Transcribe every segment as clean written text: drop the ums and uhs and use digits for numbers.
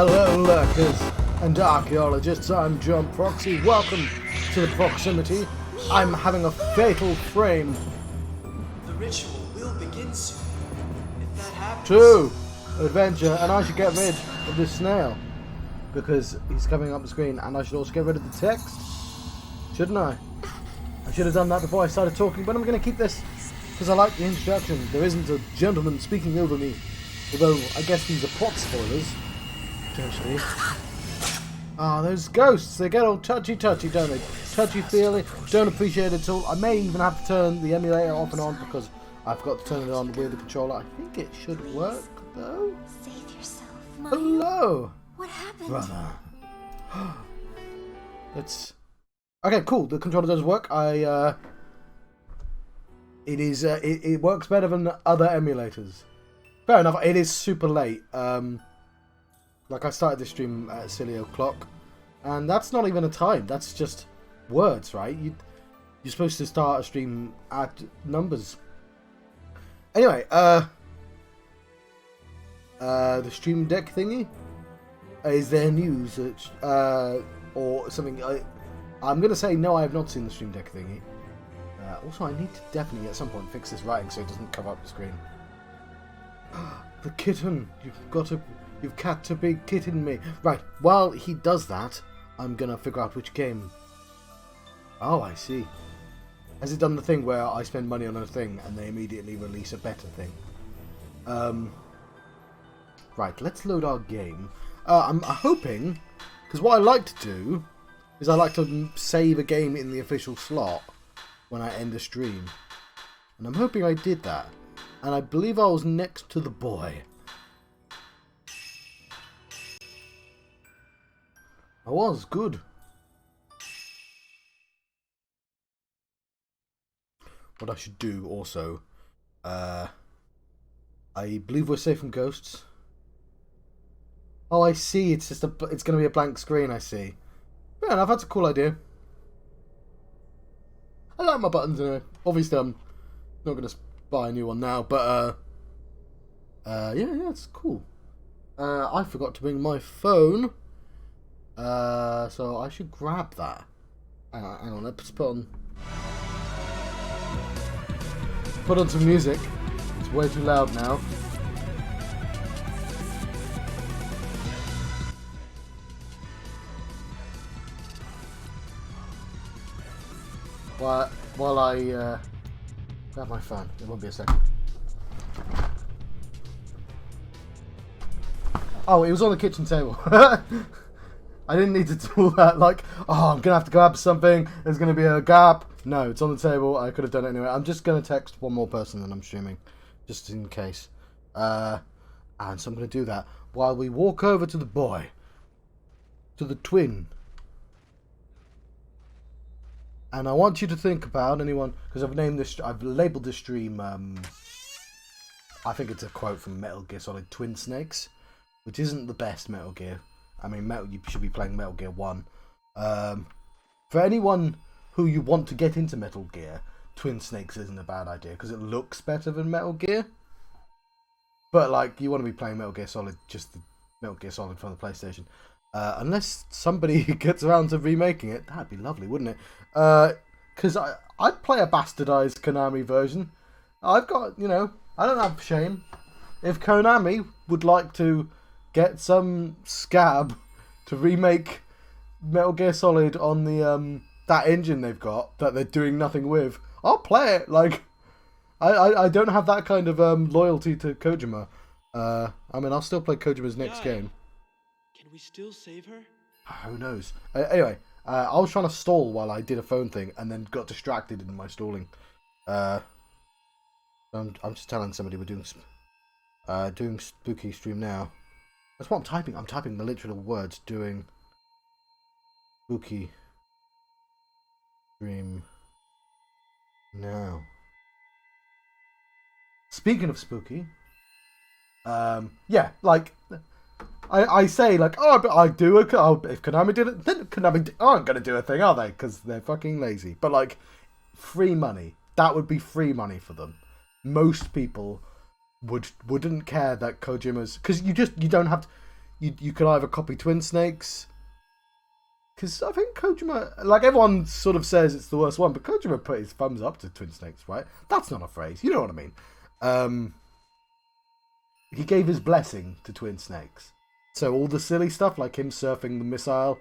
Hello lurkers and archaeologists, I'm John Proxy. Welcome to the proximity. I'm having a fatal frame. The ritual will begin soon. If that happens... True! Adventure, and I should get rid of this snail. Because he's coming up the screen, and I should also get rid of the text. Shouldn't I? I should have done that before I started talking, but I'm going to keep this because I like the introduction. There isn't a gentleman speaking over me. Although, I guess these are plot spoilers. Potentially. Ah, those ghosts, they get all touchy-touchy, don't they? Touchy-feely, don't appreciate it at all. I may even have to turn the emulator off and on because I forgot to turn it on with the controller. I think it should work, though. Save yourself. Hello! What happened? Brother. Let's... Okay, cool. The controller does work. It works better than other emulators. Fair enough. It is super late. Like I started this stream at a silly o'clock, and that's not even a time. That's just words, right? You're supposed to start a stream at numbers. Anyway, the stream deck thingy. Is there news or something? I'm gonna say no. I have not seen the stream deck thingy. Also, I need to definitely at some point fix this writing so it doesn't cover up the screen. The kitten, you've got to be kidding me. Right, while he does that, I'm gonna figure out which game. Oh, I see. Has it done the thing where I spend money on a thing and they immediately release a better thing? Right, let's load our game. I'm hoping, because what I like to do is I like to save a game in the official slot when I end a stream. And I'm hoping I did that. And I believe I was next to the boy. I was, good. What I should do also, I believe we're safe from ghosts. Oh, I see, it's going to be a blank screen, I see. Fair enough, that's a cool idea. I like my buttons anyway. Obviously, I'm not going to buy a new one now, but yeah, it's cool. I forgot to bring my phone, so I should grab that. Hang on, let's put on some music. It's way too loud now. While I grab my phone. It won't be a second. Oh, it was on the kitchen table. I didn't need to do that. Like, oh, I'm gonna have to grab something. There's gonna be a gap. No, it's on the table. I could have done it anyway. I'm just gonna text one more person that I'm streaming, just in case. And so I'm gonna do that while we walk over to the boy, to the twin. And I want you to think about anyone, because I've labelled this stream, I think it's a quote from Metal Gear Solid Twin Snakes, which isn't the best Metal Gear. I mean, you should be playing Metal Gear 1. For anyone who you want to get into Metal Gear, Twin Snakes isn't a bad idea, because it looks better than Metal Gear. But, like, you want to be playing Metal Gear Solid, just the Metal Gear Solid from the PlayStation. Unless somebody gets around to remaking it, that'd be lovely, wouldn't it? Because I'd play a bastardized Konami version. I've got, I don't have shame. If Konami would like to get some scab to remake Metal Gear Solid on the that engine they've got that they're doing nothing with, I'll play it. Like, I don't have that kind of loyalty to Kojima. I mean, I'll still play Kojima's next game. Can we still save her? Who knows? Anyway, I was trying to stall while I did a phone thing and then got distracted in my stalling. I'm just telling somebody we're doing spooky stream now. That's what I'm typing. I'm typing the literal words. Doing spooky stream now. Speaking of spooky, yeah, like. I say, like, oh, but I do if Konami did it, then Konami aren't going to do a thing, are they? Because they're fucking lazy. But, like, free money. That would be free money for them. Most people wouldn't care that Kojima's... Because you don't have... you could either copy Twin Snakes, because I think Kojima, like everyone sort of says it's the worst one, but Kojima put his thumbs up to Twin Snakes, right? That's not a phrase, you know what I mean. He gave his blessing to Twin Snakes. So all the silly stuff, like him surfing the missile,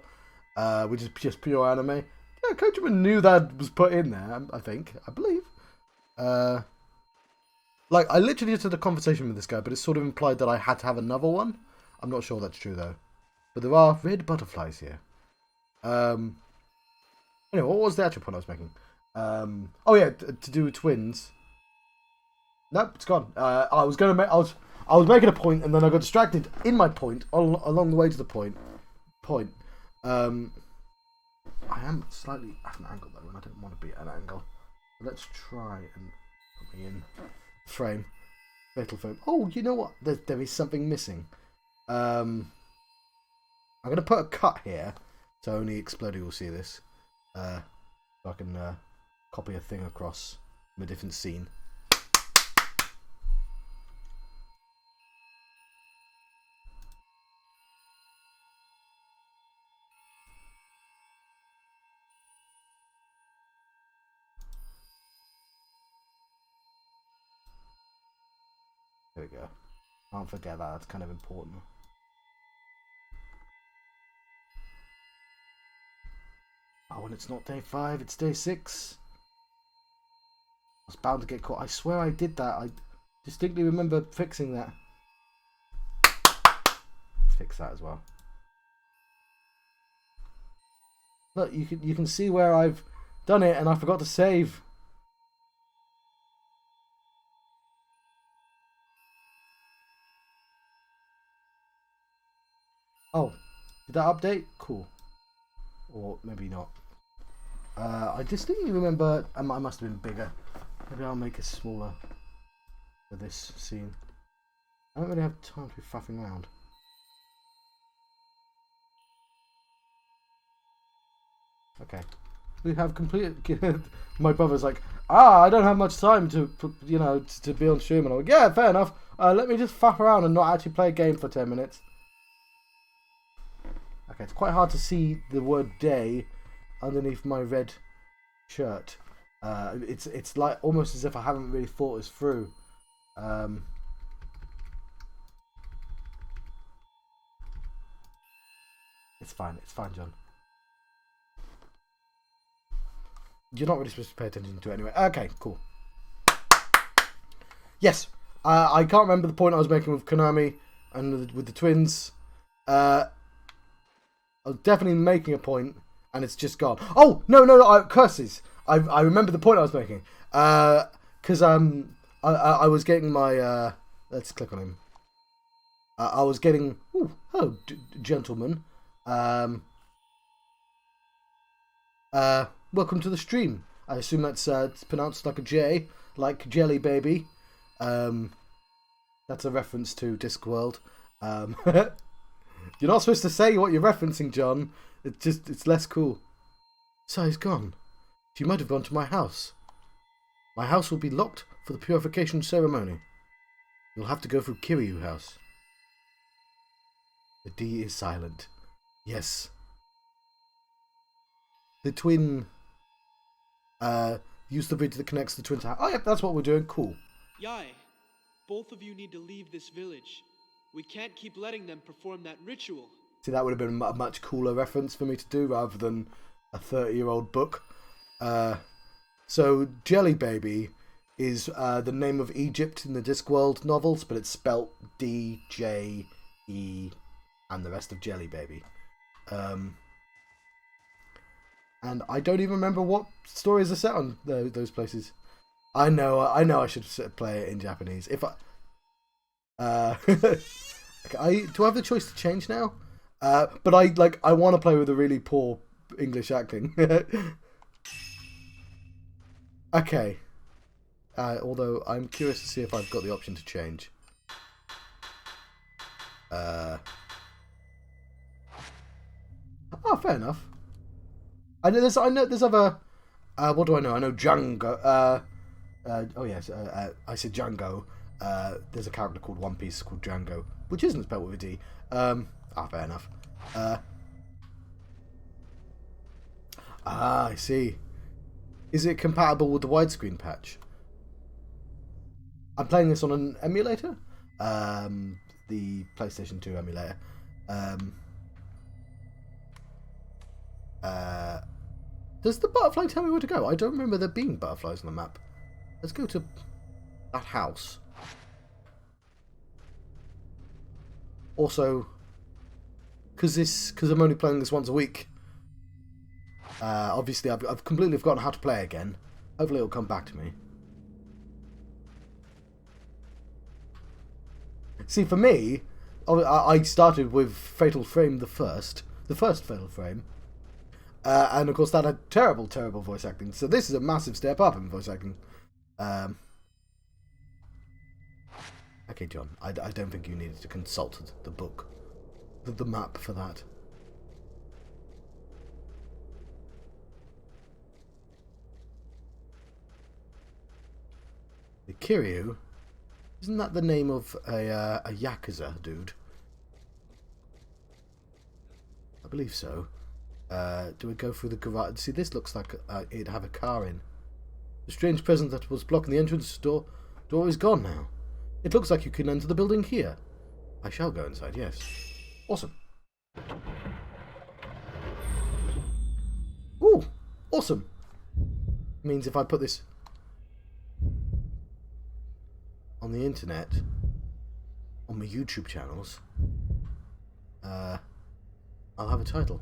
which is just pure anime, yeah, Kojima knew that was put in there, I believe. Like, I literally just had a conversation with this guy, but it's sort of implied that I had to have another one. I'm not sure that's true, though. But there are red butterflies here. Anyway, what was the actual point I was making? Oh yeah, to do with twins. Nope, it's gone. I was making a point, and then I got distracted in my point along the way to the point. I am slightly at an angle though, and I don't want to be at an angle. Let's try and put me in frame. Fatal frame. Oh, you know what? There is something missing. I'm going to put a cut here, so only Explodey will see this. So I can copy a thing across from a different scene. There we go. Can't forget that. That's kind of important. Oh, and it's not day 5, it's day 6. I was bound to get caught. I swear I did that. I distinctly remember fixing that. Let's fix that as well. Look, you can see where I've done it, and I forgot to save. Oh, did that update? Cool. Or maybe not. I distinctly remember. I must have been bigger. Maybe I'll make it smaller for this scene. I don't really have time to be faffing around. Okay. We have completed. My brother's like, I don't have much time to be on stream, and I'm like, yeah, fair enough. Let me just faff around and not actually play a game for 10 minutes. Okay, it's quite hard to see the word day underneath my red shirt. It's like almost as if I haven't really thought this through. It's fine, John. You're not really supposed to pay attention to it anyway. Okay, cool. Yes, I can't remember the point I was making with Konami and with the twins. I was definitely making a point, and it's just gone. Oh no! Curses! I remember the point I was making. Because I was getting my let's click on him. I was getting hello gentlemen. Welcome to the stream. I assume that's it's pronounced like a J, like Jelly Baby. That's a reference to Discworld. You're not supposed to say what you're referencing, John. It's less cool. So he's gone. She might have gone to my house. My house will be locked for the purification ceremony. You'll have to go through Kiryu house. The D is silent. Yes. The twin use the bridge that connects the twin tower. Oh, yep, that's what we're doing. Cool. Yai, both of you need to leave this village. We can't keep letting them perform that ritual. See, that would have been a much cooler reference for me to do rather than a 30-year-old book. So, Jelly Baby is the name of Egypt in the Discworld novels, but it's spelt D-J-E and the rest of Jelly Baby. And I don't even remember what stories are set on those places. I know I should play it in Japanese. If okay, do I have the choice to change now? But I want to play with a really poor English acting. Okay. Although I'm curious to see if I've got the option to change. Oh, fair enough. I know there's other. What do I know? I know Django. Oh yes, I said Django. There's a character called One Piece called Django, which isn't spelled with a D. Fair enough. I see. Is it compatible with the widescreen patch? I'm playing this on an emulator, the PlayStation 2 emulator. Does the butterfly tell me where to go? I don't remember there being butterflies on the map. Let's go to that house. Also, because I'm only playing this once a week, obviously I've completely forgotten how to play again. Hopefully it'll come back to me. See, for me, I started with Fatal Frame the first Fatal Frame. And of course that had terrible voice acting. So this is a massive step up in voice acting. Okay, John, I don't think you needed to consult the book, the map for that. The Kiryu, isn't that the name of a Yakuza dude? I believe so. Do we go through the garage? See, this looks like it'd have a car in. The strange presence that was blocking the entrance door is gone now. It looks like you can enter the building here. I shall go inside, yes. Awesome. Ooh, awesome. Means if I put this on the internet, on my YouTube channels, I'll have a title.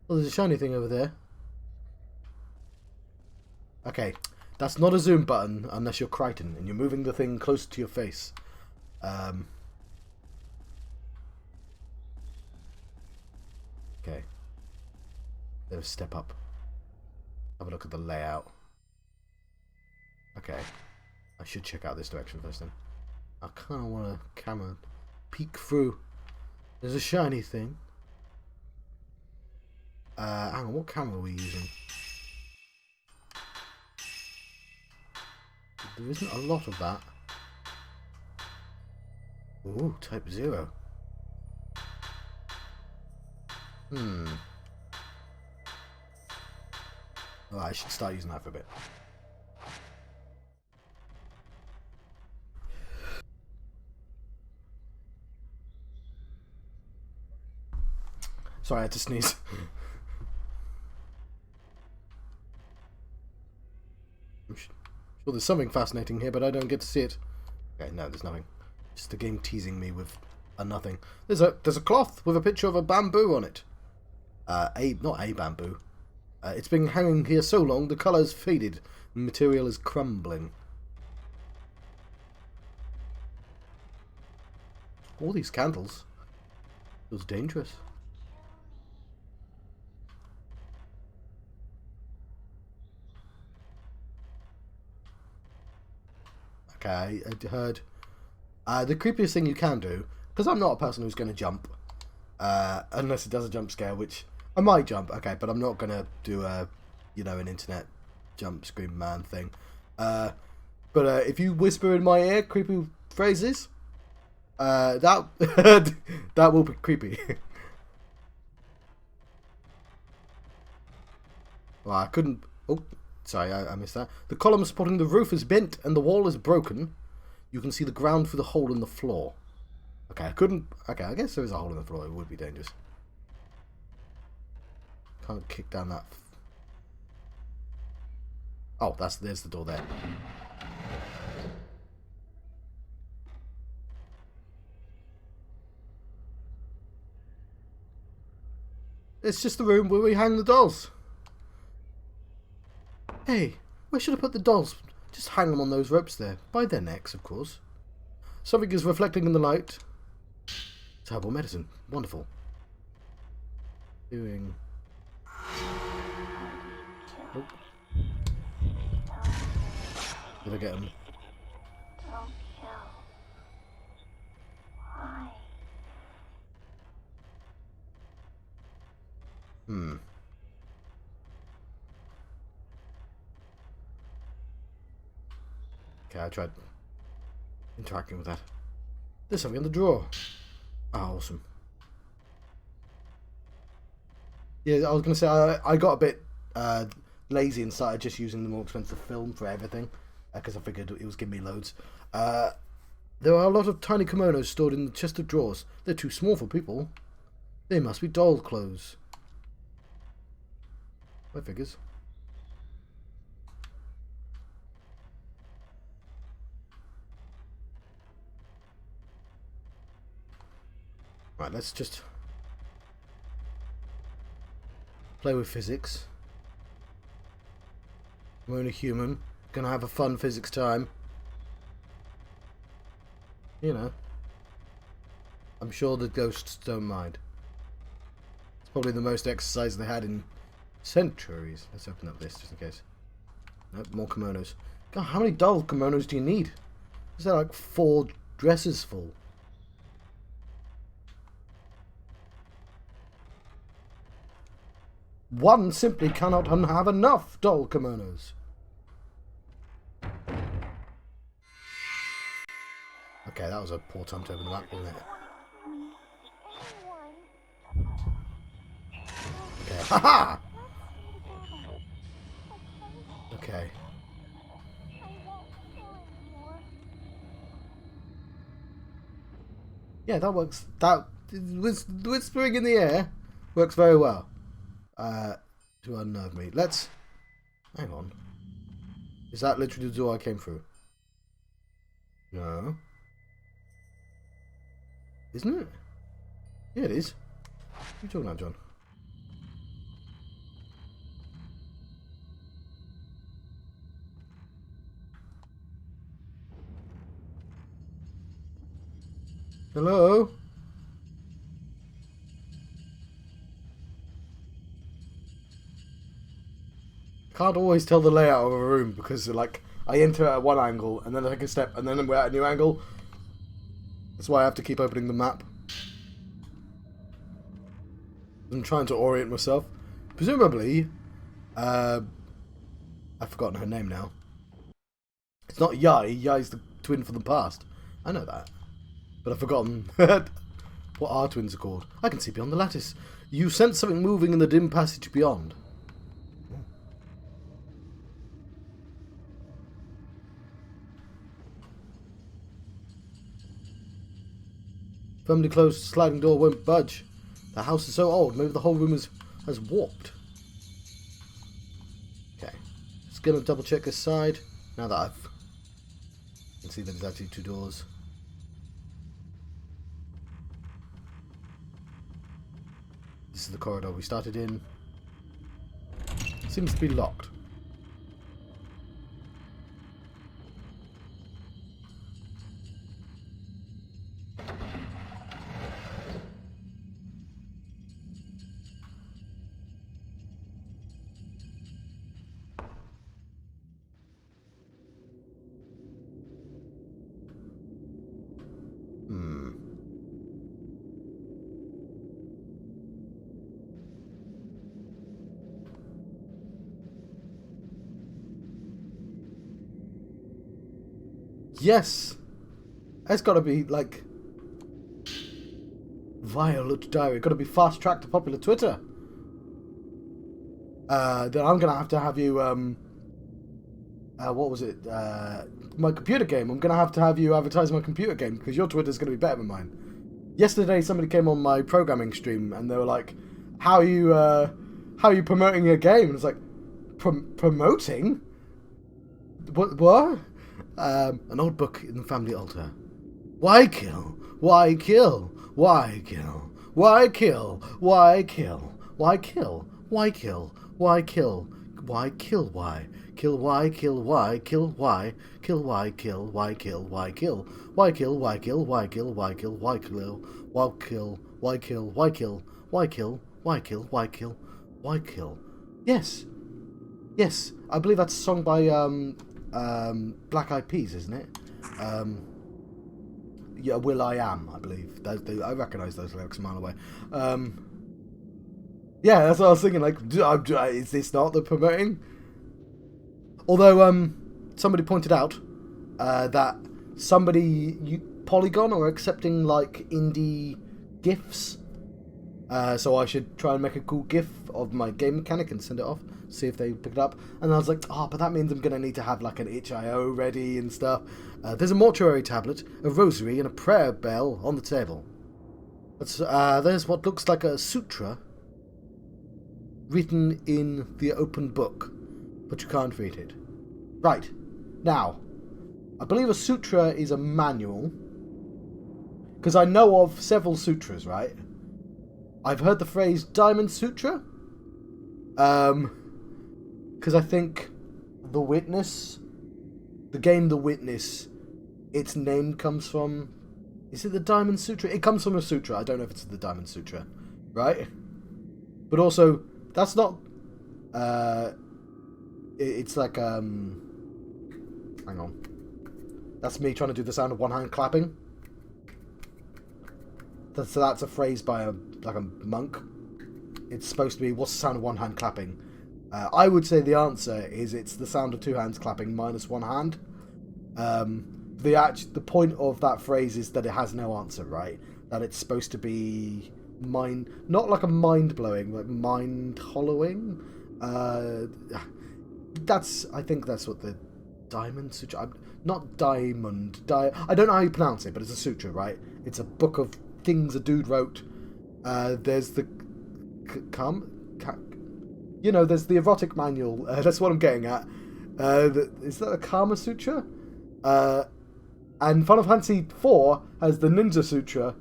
Oh, there's a shiny thing over there. Okay, that's not a zoom button unless you're Crichton and you're moving the thing close to your face. Okay. There's a step up. Have a look at the layout. Okay. I should check out this direction first then. I kind of want a camera peek through. There's a shiny thing. Hang on, what camera are we using? There isn't a lot of that. Ooh, Type 0. Oh, I should start using that for a bit. Sorry, I had to sneeze. I'm sure there's something fascinating here, but I don't get to see it. Okay, no, there's nothing. Just the game teasing me with a nothing. There's a cloth with a picture of a bamboo on it. Not a bamboo. It's been hanging here so long, the colour's faded. The material is crumbling. All these candles. Feels dangerous. Okay, I heard. The creepiest thing you can do, because I'm not a person who's going to jump, unless it does a jump scare, which I might jump, okay, but I'm not going to do a, an internet jump scream man thing. But if you whisper in my ear creepy phrases, that that will be creepy. Well, I couldn't. Oh, sorry, I missed that. The column supporting the roof is bent and the wall is broken. You can see the ground through the hole in the floor. Okay, I couldn't. Okay, I guess there is a hole in the floor. It would be dangerous. Can't kick down that. Oh, there's the door there. It's just the room where we hang the dolls. Hey, where should I put the dolls? Just hang them on those ropes there. By their necks, of course. Something is reflecting in the light. It's herbal medicine. Wonderful. Doing... Oh. Did I get him? Don't kill. Why? Okay, I tried interacting with that. There's something in the drawer. Oh, awesome. Yeah, I was going to say, I got a bit lazy and started just using the more expensive film for everything. Because I figured it was giving me loads. There are a lot of tiny kimonos stored in the chest of drawers. They're too small for people. They must be doll clothes. My figures. Right, let's just play with physics. We're only human. Gonna have a fun physics time. You know. I'm sure the ghosts don't mind. It's probably the most exercise they had in centuries. Let's open up this just in case. Nope, more kimonos. God, how many doll kimonos do you need? Is there like 4 dresses full? One simply cannot have enough doll kimonos. Okay, that was a poor time to open the map, wasn't it? Okay, haha! Okay. Yeah, that works. That whispering in the air works very well. To unnerve me. Let's... Hang on. Is that literally the door I came through? No. Isn't it? Yeah, it is. What are you talking about, John? Hello? Can't always tell the layout of a room because, like, I enter at one angle and then I take a step and then we're at a new angle. That's why I have to keep opening the map. I'm trying to orient myself. Presumably, I've forgotten her name now. It's not Yai. Yai's the twin from the past. I know that. But I've forgotten what our twins are called. I can see beyond the lattice. You sense something moving in the dim passage beyond. Firmly closed sliding door won't budge. The house is so old, maybe the whole room has warped. Okay. Just gonna double check this side. Now that I can see that there's actually 2 doors. This is the corridor we started in. Seems to be locked. Yes! It's gotta be, like... Violet Diary. Gotta be fast-tracked to popular Twitter. Then I'm gonna have to have you, what was it? My computer game. I'm gonna have to have you advertise my computer game, because your Twitter's gonna be better than mine. Yesterday, somebody came on my programming stream, and they were like, how are you promoting your game? And it's like, promoting? What? An old book in the family altar. Why kill? Why kill? Why kill? Why kill? Why kill? Why kill? Why kill? Why kill? Why kill? Why? Kill why? Kill why? Kill why? Kill why? Kill why? Kill why? Kill why? Kill why? Kill why? Kill why? Kill why? Kill why? Kill why? Kill why? Kill why? Kill why? Kill why? Kill why? Kill. Yes. Yes. I believe that's a song by Black Eyed Peas, isn't it? Yeah, Will I Am, I believe. I recognise those lyrics a mile away. Yeah, that's what I was thinking. Like, is this not the promoting? Although, somebody pointed out that somebody Polygon are accepting like indie GIFs. So I should try and make a cool GIF of my game mechanic and send it off, see if they pick it up. And I was like, but that means I'm going to need to have like an itch.io ready and stuff. There's a mortuary tablet, a rosary, and a prayer bell on the table. There's what looks like a sutra written in the open book, but you can't read it. Right. Now, I believe a sutra is a manual, because I know of several sutras, right? I've heard the phrase Diamond Sutra, because I think The Witness, the game The Witness, its name comes from, is it the Diamond Sutra? It comes from a sutra, I don't know if it's the Diamond Sutra, right? But also, that's not, it's like, hang on, that's me trying to do the sound of one hand clapping. So that's a phrase by a monk. It's supposed to be, what's the sound of one hand clapping? I would say the answer is it's the sound of two hands clapping minus one hand. The point of that phrase is that it has no answer, right? That it's supposed to be not like a mind blowing, like mind hollowing. I think that's what the Diamond Sutra. Not diamond. I don't know how you pronounce it, but it's a sutra, right? It's a book of things a dude wrote. There's the there's the erotic manual. That's what I'm getting at. Is that a Kama Sutra? And Final Fantasy IV has the Ninja Sutra,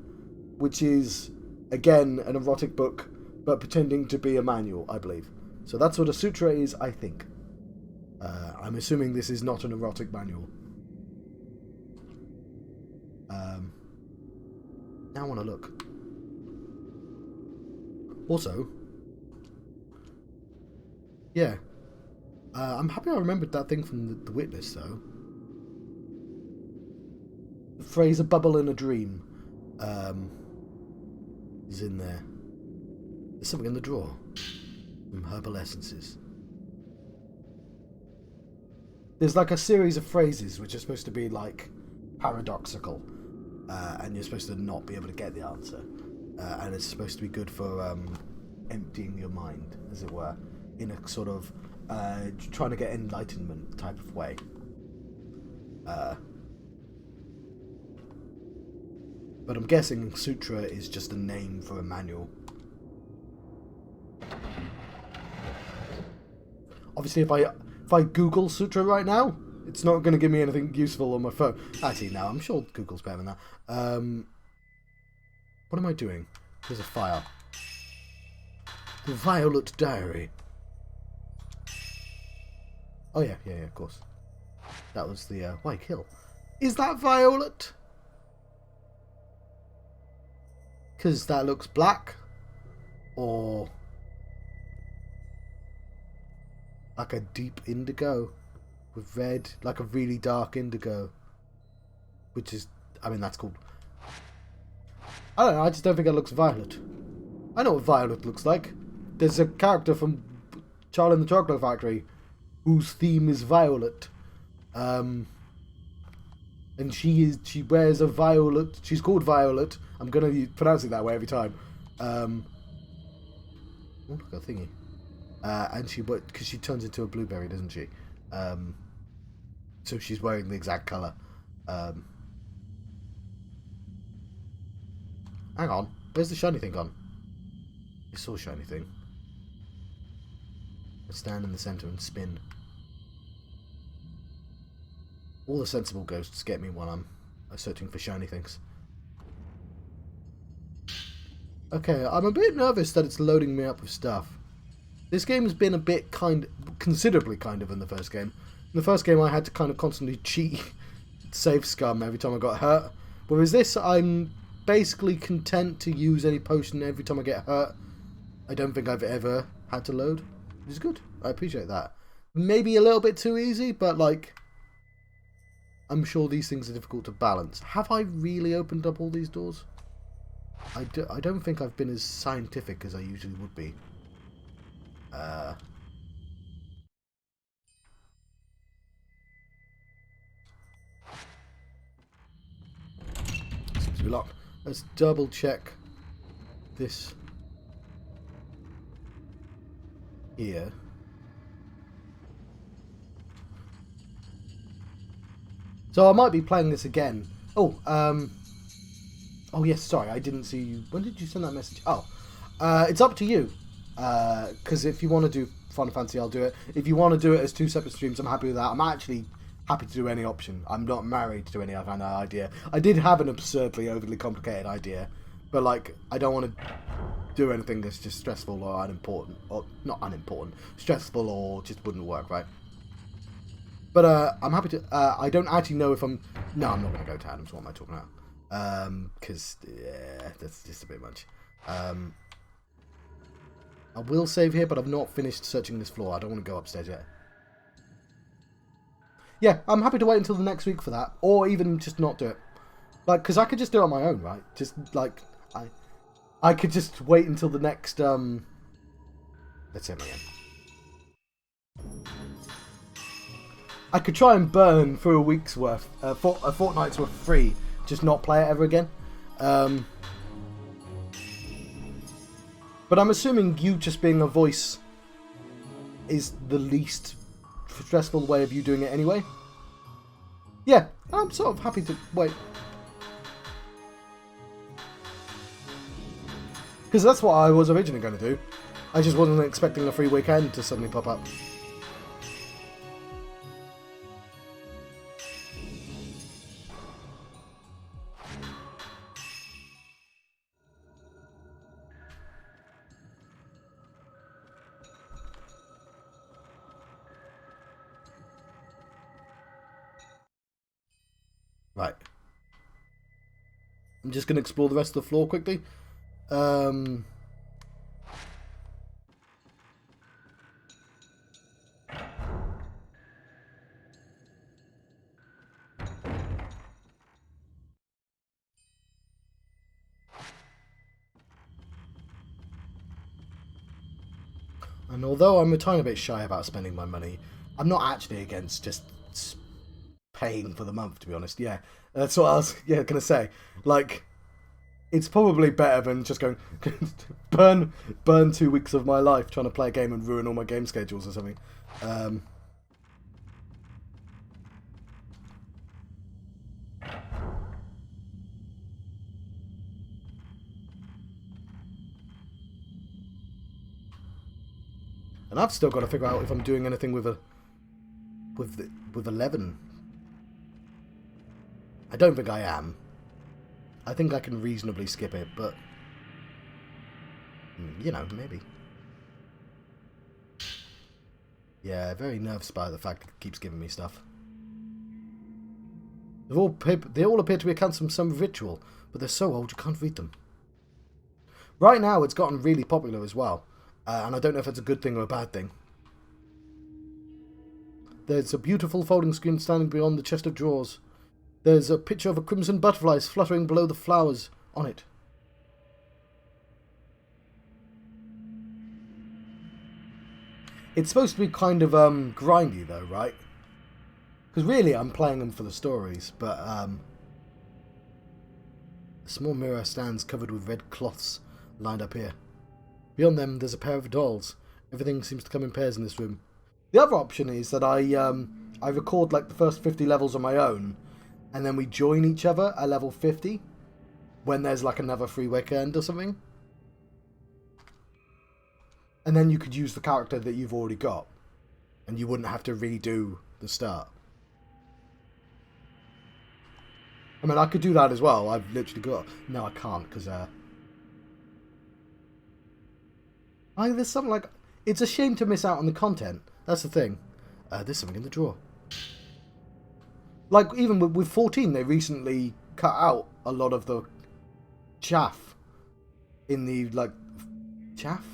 which is again an erotic book, but pretending to be a manual, I believe. So that's what a sutra is, I think. I'm assuming this is not an erotic manual. Now I want to look. Also, yeah, I'm happy I remembered that thing from the Witness, though. The phrase "a bubble in a dream" is in there. There's something in the drawer. Some herbal essences. There's like a series of phrases which are supposed to be like paradoxical, and you're supposed to not be able to get the answer, and it's supposed to be good for emptying your mind, as it were, in a sort of trying to get enlightenment type of way. But I'm guessing sutra is just a name for a manual. Obviously, if I Google sutra right now, it's not going to give me anything useful on my phone. Actually, no, I'm sure Google's better than that. What am I doing? There's a file. The Violet Diary. Oh yeah, of course. That was the why kill? Is that Violet? Because that looks black, or like a deep indigo with red, like a really dark indigo, which is, I mean, that's cool. I don't know, I just don't think it looks violet. I know what violet looks like. There's a character from Charlie and the Chocolate Factory whose theme is violet. And she wears a violet, she's called Violet. I'm going to pronounce it that way every time. Oh, look, a thingy. And because she turns into a blueberry, doesn't she? So she's wearing the exact colour. Hang on, where's the shiny thing gone? I saw a shiny thing. Let's stand in the centre and spin. All the sensible ghosts get me when I'm searching for shiny things. Okay, I'm a bit nervous that it's loading me up with stuff. This game has been a bit considerably kind of in the first game. In the first game I had to kind of constantly cheat, save scum every time I got hurt. Whereas this, I'm basically content to use any potion every time I get hurt. I don't think I've ever had to load. Which is good. I appreciate that. Maybe a little bit too easy, but like, I'm sure these things are difficult to balance. Have I really opened up all these doors? I don't think I've been as scientific as I usually would be. to be locked. Let's double check this here. So I might be playing this again. Oh, oh yes, sorry, I didn't see you. When did you send that message? Oh, it's up to you. Because if you want to do Final Fantasy, I'll do it. If you want to do it as 2 separate streams, I'm happy with that. I'm actually happy to do any option. I'm not married to any other idea. I did have an absurdly overly complicated idea, but like I don't want to do anything that's just stressful or unimportant, or not unimportant, stressful or just wouldn't work, right? But I'm happy to. I don't actually know if I'm. No, I'm not going to go to Adams. What am I talking about? Because yeah, that's just a bit much. I will save here, but I've not finished searching this floor. I don't want to go upstairs yet. Yeah, I'm happy to wait until the next week for that, or even just not do it. Like, because I could just do it on my own, right? Just like I could just wait until the next. Let's see again. I could try and burn through a week's worth, a fortnight's worth free, just not play it ever again. But I'm assuming you just being a voice is the least stressful way of you doing it anyway. Yeah, I'm sort of happy to wait. Because that's what I was originally going to do. I just wasn't expecting a free weekend to suddenly pop up. Right. I'm just going to explore the rest of the floor quickly. And although I'm a tiny bit shy about spending my money, I'm not actually against just paying for the month, to be honest. Yeah, that's what I was going to say. Like, it's probably better than just going burn 2 weeks of my life trying to play a game and ruin all my game schedules or something. And I've still got to figure out if I'm doing anything with 11. I don't think I am. I think I can reasonably skip it, but you know, maybe. Yeah, very nervous by the fact it keeps giving me stuff. They all appear to be accounts from some ritual, but they're so old you can't read them. Right now, it's gotten really popular as well, and I don't know if it's a good thing or a bad thing. There's a beautiful folding screen standing beyond the chest of drawers. There's a picture of a crimson butterfly fluttering below the flowers on it. It's supposed to be kind of grindy though, right? Because really I'm playing them for the stories, but a small mirror stands covered with red cloths lined up here. Beyond them there's a pair of dolls. Everything seems to come in pairs in this room. The other option is that I record like the first 50 levels on my own, and then we join each other at level 50 when there's like another free weekend or something. And then you could use the character that you've already got, and you wouldn't have to redo the start. I mean, I could do that as well. I've literally got... No, I can't, because... there's something like... It's a shame to miss out on the content. That's the thing. There's something in the drawer. Like, even with 14, they recently cut out a lot of the chaff in the, like... Chaff?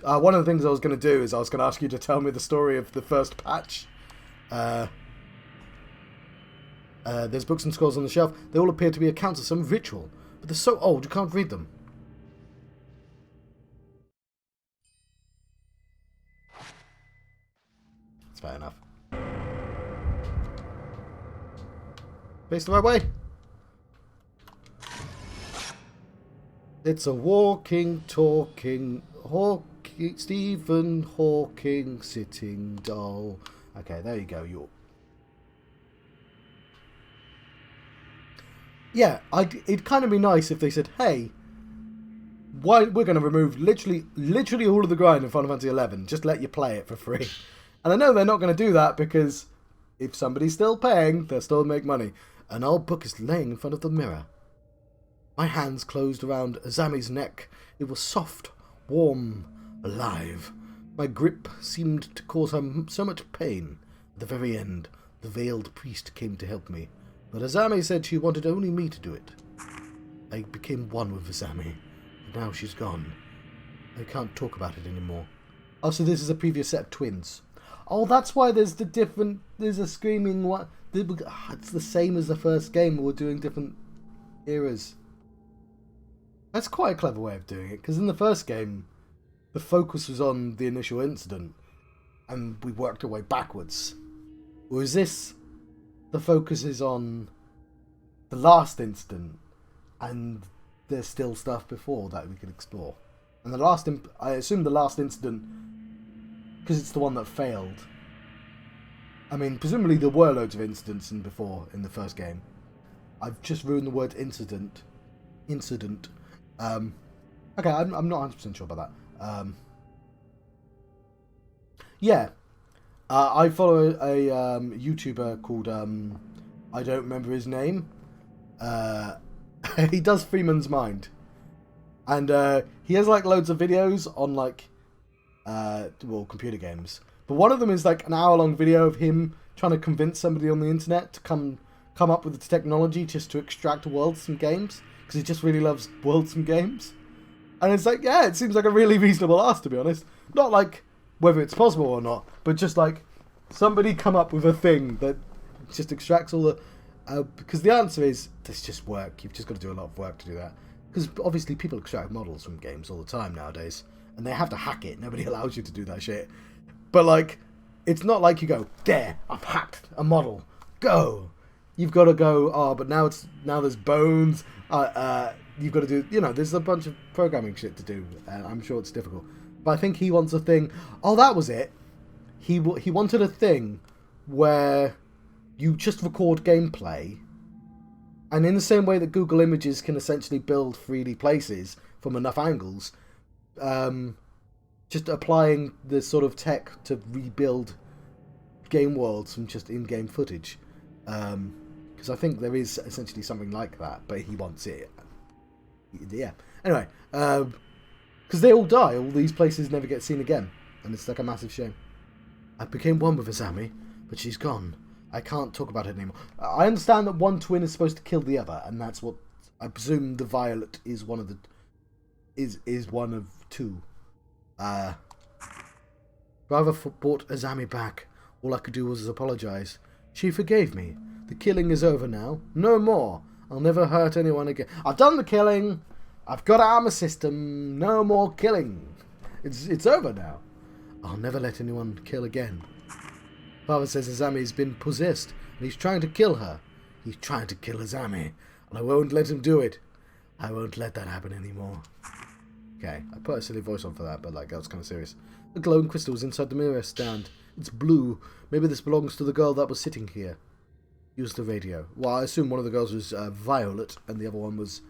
One of the things I was going to do is I was going to ask you to tell me the story of the first patch. There's books and scrolls on the shelf. They all appear to be accounts of some ritual, but they're so old you can't read them. That's fair enough. Face the right way. It's a walking, talking, Stephen Hawking sitting doll. Okay, there you go. Yeah, it'd kind of be nice if they said, "Hey, why we're going to remove literally all of the grind in Final Fantasy XI. Just let you play it for free." And I know they're not going to do that because if somebody's still paying, they'll still make money. An old book is laying in front of the mirror. My hands closed around Azami's neck. It was soft, warm, alive. My grip seemed to cause her so much pain. At the very end, the veiled priest came to help me. But Azami said she wanted only me to do it. I became one with Azami. But now she's gone. I can't talk about it anymore. Oh, so this is a previous set of twins. Oh, that's why there's a screaming one. It's the same as the first game. We're doing different eras. That's quite a clever way of doing it, because in the first game, the focus was on the initial incident, and we worked our way backwards. Whereas this, the focus is on the last incident, and there's still stuff before that we can explore. And I assume the last incident, because it's the one that failed. I mean, presumably there were loads of incidents in the first game. I've just ruined the word incident. Okay, I'm not 100% sure about that. Yeah. I follow a YouTuber called, I don't remember his name. He does Freeman's Mind. And he has like loads of videos on like, computer games. But one of them is like an hour-long video of him trying to convince somebody on the internet to come up with the technology just to extract worlds from games. Because he just really loves worlds from games. And it's like, yeah, it seems like a really reasonable ask, to be honest. Not like whether it's possible or not, but just like somebody come up with a thing that just extracts all the... because the answer is, there's just work. You've just got to do a lot of work to do that. Because obviously people extract models from games all the time nowadays. And they have to hack it. Nobody allows you to do that shit. But like, it's not like you go, there, I've hacked a model. Go. You've got to go, but now there's bones. You've got to do, there's a bunch of programming shit to do. And I'm sure it's difficult. But I think he wants a thing. Oh, that was it. He wanted a thing where you just record gameplay. And in the same way that Google Images can essentially build 3D places from enough angles, just applying the sort of tech to rebuild game worlds from just in-game footage. Because I think there is essentially something like that, but he wants it. Yeah. Anyway, because they all die. All these places never get seen again. And it's like a massive shame. I became one with Azami, but she's gone. I can't talk about it anymore. I understand that one twin is supposed to kill the other, and that's what I presume the Violet is one of the is one of two. Rather brought Azami back. All I could do was apologize. She forgave me. The killing is over now. No more. I'll never hurt anyone again. I've done the killing. I've got out of my system. No more killing. It's over now. I'll never let anyone kill again. Father says Azami's been possessed, and he's trying to kill her. He's trying to kill Azami, and I won't let him do it. I won't let that happen anymore. Okay, I put a silly voice on for that, but like that was kind of serious. The glowing crystal's inside the mirror stand. It's blue. Maybe this belongs to the girl that was sitting here. Use the radio. Well, I assume one of the girls was Violet, and the other one was...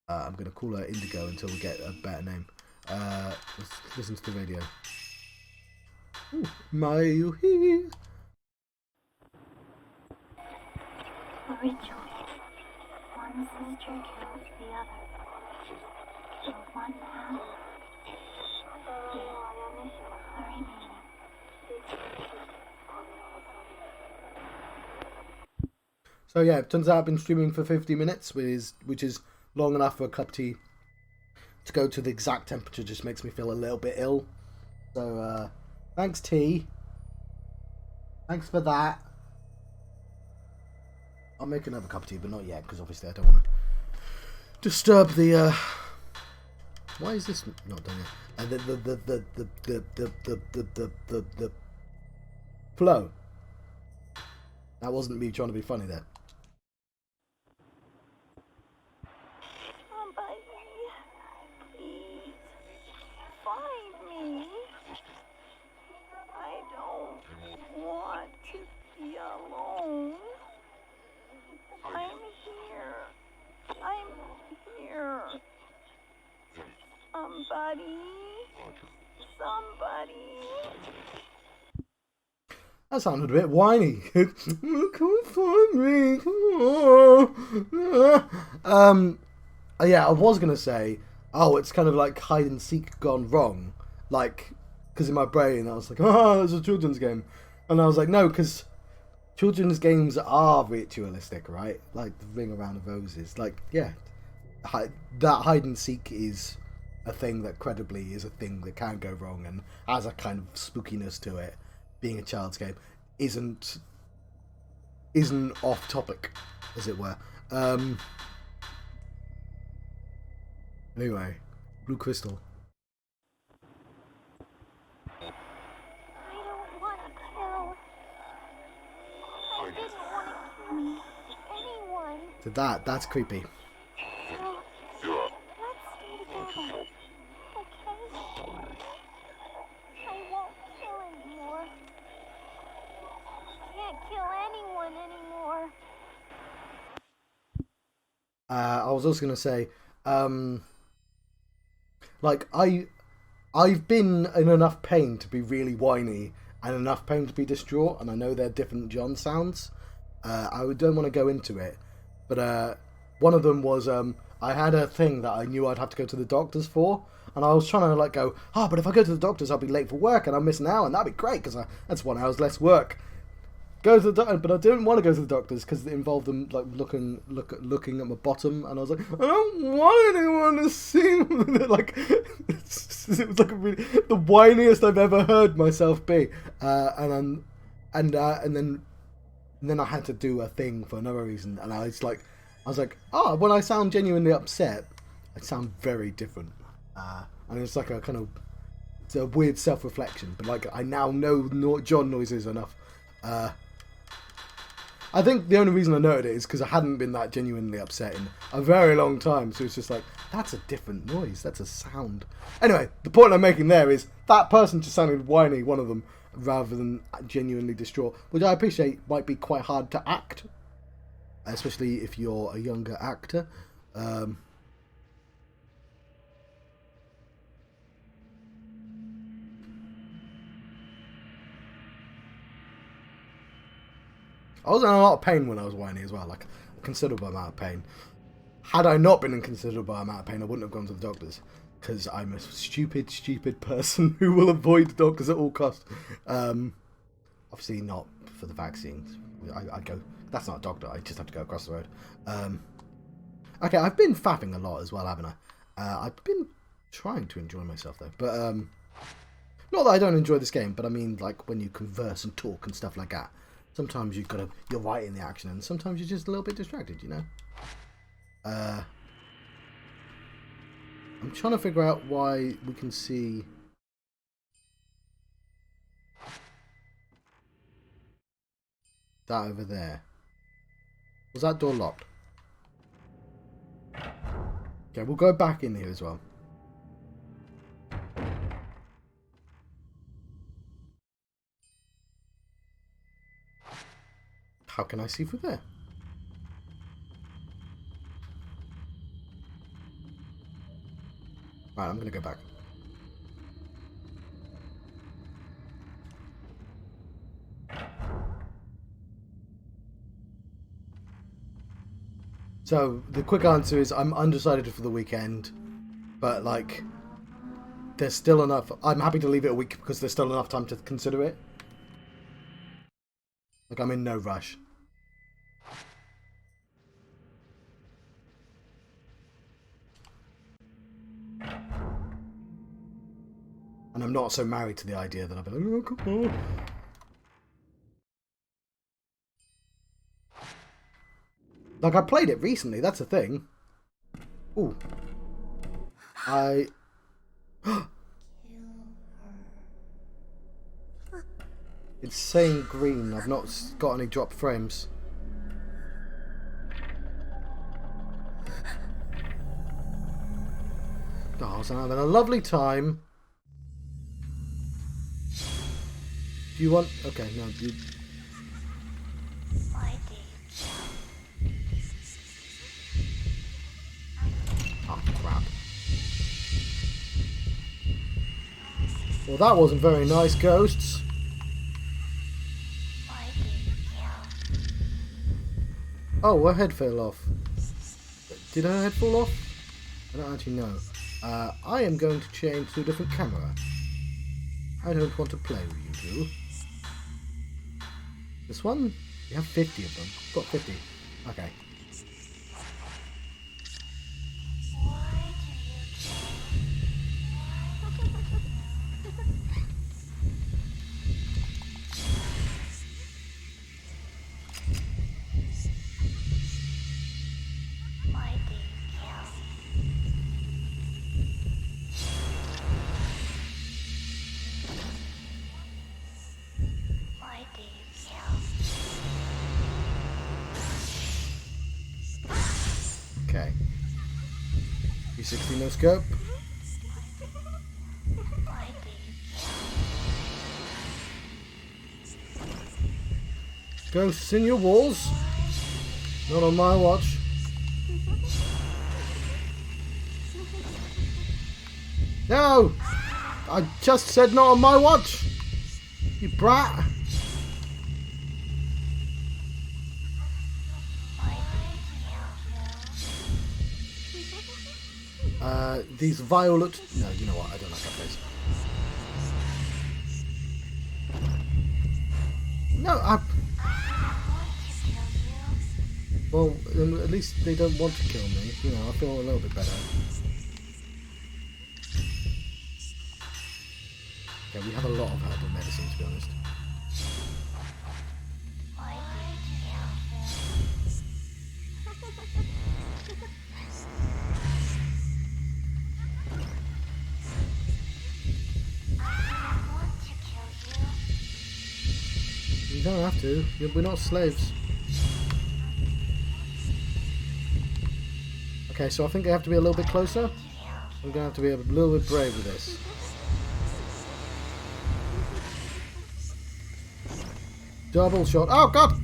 I'm going to call her Indigo until we get a better name. Let's listen to the radio. Ooh, my you here? A ritual. One sister kills the other. In one half, the remaining. So yeah, it turns out I've been streaming for 50 minutes, which is long enough for a cup of tea to go to the exact temperature. Just makes me feel a little bit ill. So thanks, tea. Thanks for that. I'll make another cup of tea, but not yet, because obviously I don't want to disturb the. Why is this not done yet? The flow. That wasn't me trying to be funny there. Somebody. That sounded a bit whiny. Come find me. Come on. Yeah, I was gonna say, oh, it's kind of like hide and seek gone wrong, like, because in my brain I was like, oh, it's a children's game, and I was like, no, because children's games are ritualistic, right? Like the Ring Around the Roses, like, yeah, that hide and seek is a thing that credibly is a thing that can go wrong and has a kind of spookiness to it. Being a child's game isn't off topic, as it were. Anyway, Blue Crystal. I don't want to kill. I didn't want to kill anyone. So that's creepy. So, let's stay together. Okay? I won't kill anymore. I can't kill anyone anymore. I was also gonna say, like I've been in enough pain to be really whiny and enough pain to be distraught, and I know they're different John sounds. Don't want to go into it, but one of them was I had a thing that I knew I'd have to go to the doctors for, and I was trying to like go, but if I go to the doctors I'll be late for work and I'll miss an hour, and that'd be great because that's 1 hour's less work. Go to the doctor, but I didn't want to go to the doctors because it involved them like looking at my bottom, and I was like, I don't want anyone to see me. Like it was like the whiniest I've ever heard myself be, and then I had to do a thing for another reason, and I was like, when I sound genuinely upset, I sound very different, and it's like it's a weird self-reflection, but like I now know John noises enough. I think the only reason I noted it is because I hadn't been that genuinely upset in a very long time, so it's just like, that's a different noise, that's a sound. Anyway, the point I'm making there is that person just sounded whiny, one of them, rather than genuinely distraught, which I appreciate might be quite hard to act, especially if you're a younger actor. I was in a lot of pain when I was whiny as well, like a considerable amount of pain. Had I not been in considerable amount of pain, I wouldn't have gone to the doctors, because I'm a stupid, stupid person who will avoid the doctors at all costs. Obviously not for the vaccines. I go, that's not a doctor, I just have to go across the road. Okay, I've been faffing a lot as well, haven't I? I've been trying to enjoy myself though, but not that I don't enjoy this game, but I mean like when you converse and talk and stuff like that. Sometimes you're right in the action, and sometimes you're just a little bit distracted, you know? I'm trying to figure out why we can see... that over there. Was that door locked? Okay, we'll go back in here as well. How can I see through there? Right, I'm going to go back. So, the quick answer is I'm undecided for the weekend, but, like, there's still enough... I'm happy to leave it a week because there's still enough time to consider it. Like, I'm in no rush. And I'm not so married to the idea that I'll be like, oh, come on. Like, I played it recently, that's the thing. Ooh. It's saying green, I've not got any drop frames. Oh, so I'm having a lovely time. Do you want... Okay, no, you... Oh, crap. Well, that wasn't very nice, ghosts. Why did you kill? Oh, her head fell off. Did her head fall off? I don't actually know. I am going to change to a different camera. I don't want to play with you two. This one? You have 50 of them. Got 50. Okay. Why do you kill? Why do you kill? Why do you kill? Okay. E06 no scope. Why do you Ghosts in your walls. Not on my watch. No! I just said not on my watch! You brat! These violet... No, you know what? I don't like that place. No, I... Well, at least they don't want to kill me. You know, I feel a little bit better. Okay, we have a lot of herbal medicine, to be honest. You don't have to. We're not slaves. Okay, so I think I have to be a little bit closer. I'm going to have to be a little bit brave with this. Double shot. Oh, God!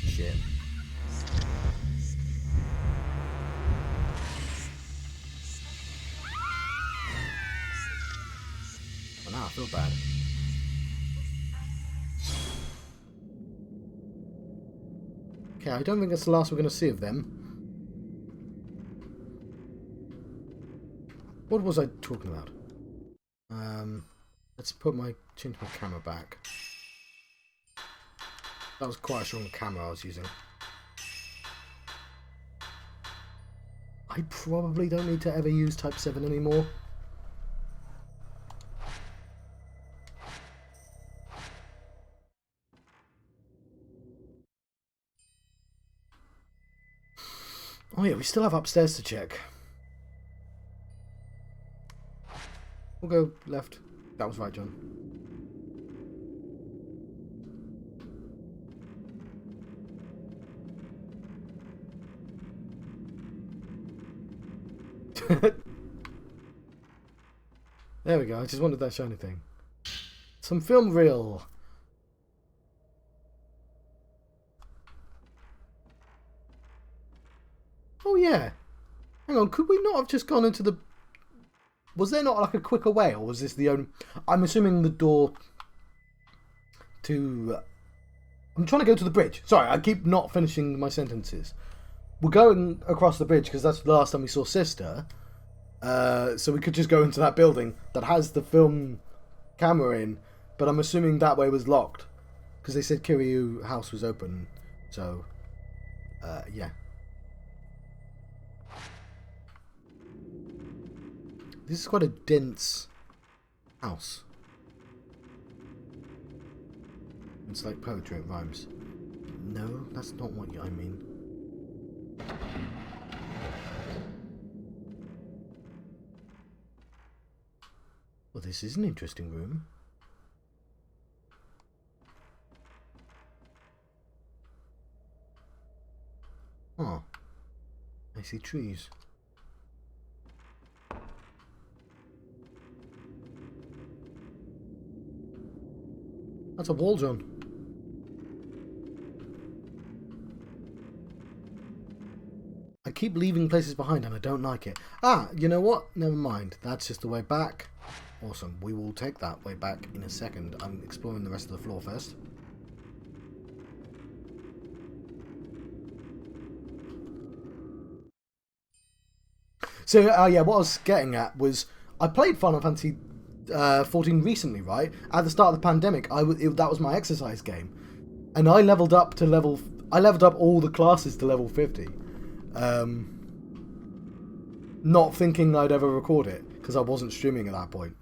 Shit. Well, now I feel bad. Okay, I don't think that's the last we're going to see of them. What was I talking about? Let's change my camera back. That was quite a strong camera I was using. I probably don't need to ever use Type 7 anymore. Oh yeah, we still have upstairs to check. We'll go left. That was right, John. There we go. I just wanted that shiny thing. Some film reel. Oh yeah. Hang on. Could we not have just gone into the... Was there not like a quicker way, or was this the only... I'm assuming the door to... I'm trying to go to the bridge. Sorry, I keep not finishing my sentences. We're going across the bridge because that's the last time we saw Sister. So we could just go into that building that has the film camera in, but I'm assuming that way was locked because they said Kiryu house was open. So, yeah. This is quite a dense house. It's like poetry, it rhymes. No, that's not what I mean. Well, this is an interesting room. Oh, I see trees. That's a wall, John. I keep leaving places behind and I don't like it. Ah, you know what? Never mind. That's just the way back. Awesome. We will take that way back in a second. I'm exploring the rest of the floor first. So, yeah, what I was getting at was I played Final Fantasy 14 recently, right? At the start of the pandemic, that was my exercise game. And I leveled up to I leveled up all the classes to level 50. Not thinking I'd ever record it, because I wasn't streaming at that point.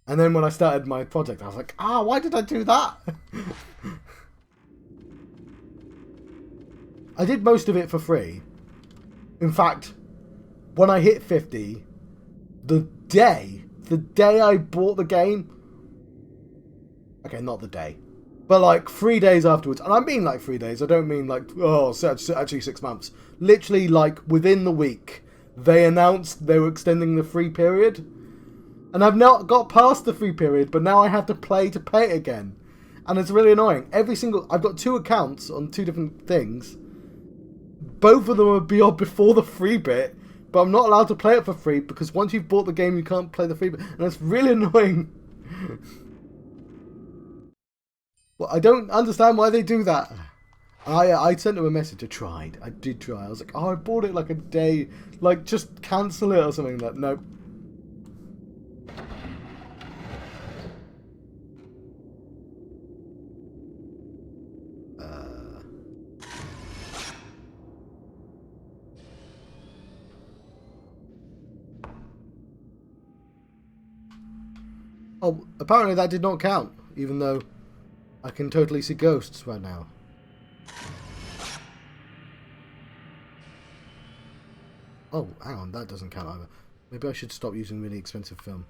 And then when I started my project, I was like, why did I do that? I did most of it for free. In fact, when I hit 50, the day I bought the game, okay, not the day, but like 3 days afterwards, and I mean like 3 days, I don't mean like, actually 6 months. Literally, like, within the week, they announced they were extending the free period. And I've not got past the free period, but now I have to pay it again. And it's really annoying. I've got 2 accounts on 2 different things. Both of them are beyond before the free bit, but I'm not allowed to play it for free because once you've bought the game, you can't play the free bit. And it's really annoying. Well, I don't understand why they do that. I sent them a message. I did try. I was like, I bought it like a day. Like, just cancel it or something. Like, nope. Oh, apparently that did not count, even though I can totally see ghosts right now. Oh, hang on, that doesn't count either. Maybe I should stop using really expensive film.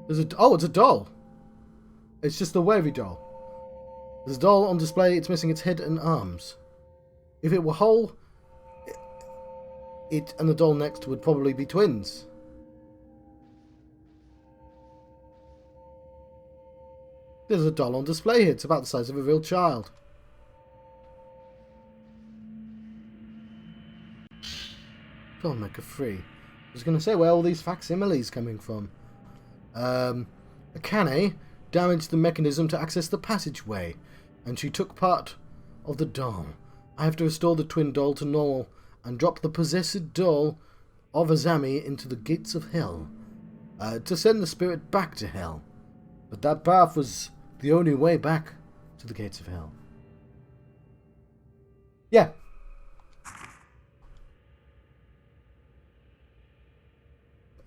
It's a doll. It's just a wavy doll. There's a doll on display, it's missing its head and arms. If it were whole, it and the doll next would probably be twins. There's a doll on display here. It's about the size of a real child. Filmmaker free. I was going to say where all these facsimiles coming from. Akane damaged the mechanism to access the passageway, and she took part of the doll. I have to restore the twin doll to normal and drop the possessed doll of Azami into the gates of hell to send the spirit back to hell. But that path was the only way back to the gates of hell. Yeah.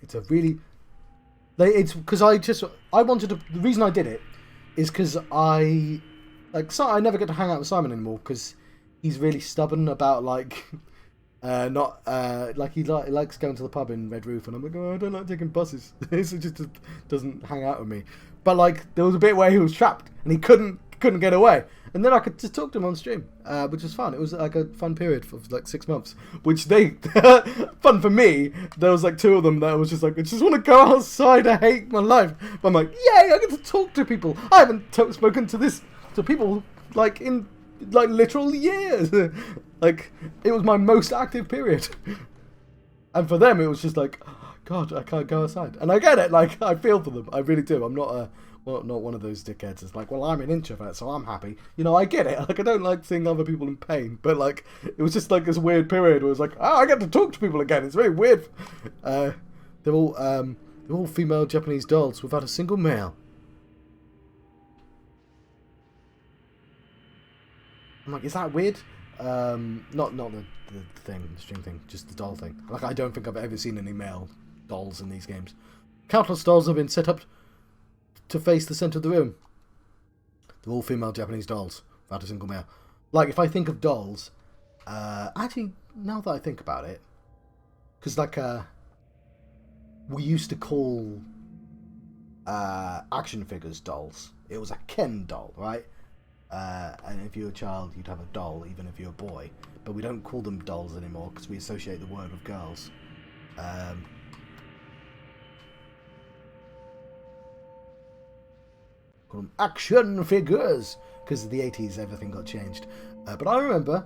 It's a really... It's because I wanted to... The reason I did it is because I never get to hang out with Simon anymore because he's really stubborn about, like... he likes going to the pub in Red Roof, and I'm like, I don't like taking buses. He just doesn't hang out with me. But like, there was a bit where he was trapped and he couldn't get away, and then I could just talk to him on stream, which was fun. It was like a fun period for like 6 months, which fun for me. There was like 2 of them that I was just like, I just want to go outside. I hate my life, but I'm like, yay! I get to talk to people. I haven't spoken to people like in like literal years. Like, it was my most active period. And for them, it was just like, oh, God, I can't go outside. And I get it. Like, I feel for them. I really do. I'm not one of those dickheads. It's like, well, I'm an introvert, so I'm happy. You know, I get it. Like, I don't like seeing other people in pain. But, like, it was just, like, this weird period where it was like, I get to talk to people again. It's very weird. They're all female Japanese dolls without a single male. I'm like, is that weird? Not the thing, the string thing, just the doll thing. Like, I don't think I've ever seen any male dolls in these games. Countless dolls have been set up to face the centre of the room. They're all female Japanese dolls, without a single male. Like, if I think of dolls, actually, now that I think about it, because like, we used to call action figures dolls. It was a Ken doll, right? And if you're a child, you'd have a doll, even if you're a boy. But we don't call them dolls anymore because we associate the word with girls. Call them action figures because of the 80s, everything got changed. But I remember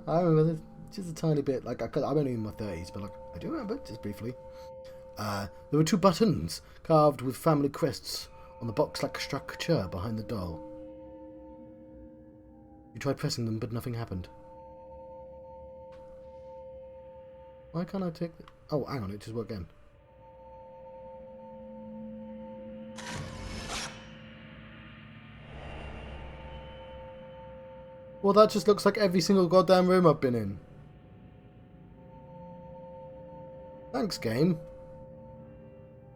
just a tiny bit. Like I'm only in my 30s, but like I do remember just briefly. There were 2 buttons carved with family crests on the box-like structure behind the doll. You tried pressing them, but nothing happened. Why can't I take the... Oh, hang on, it just worked again. Well, that just looks like every single goddamn room I've been in. Thanks, game.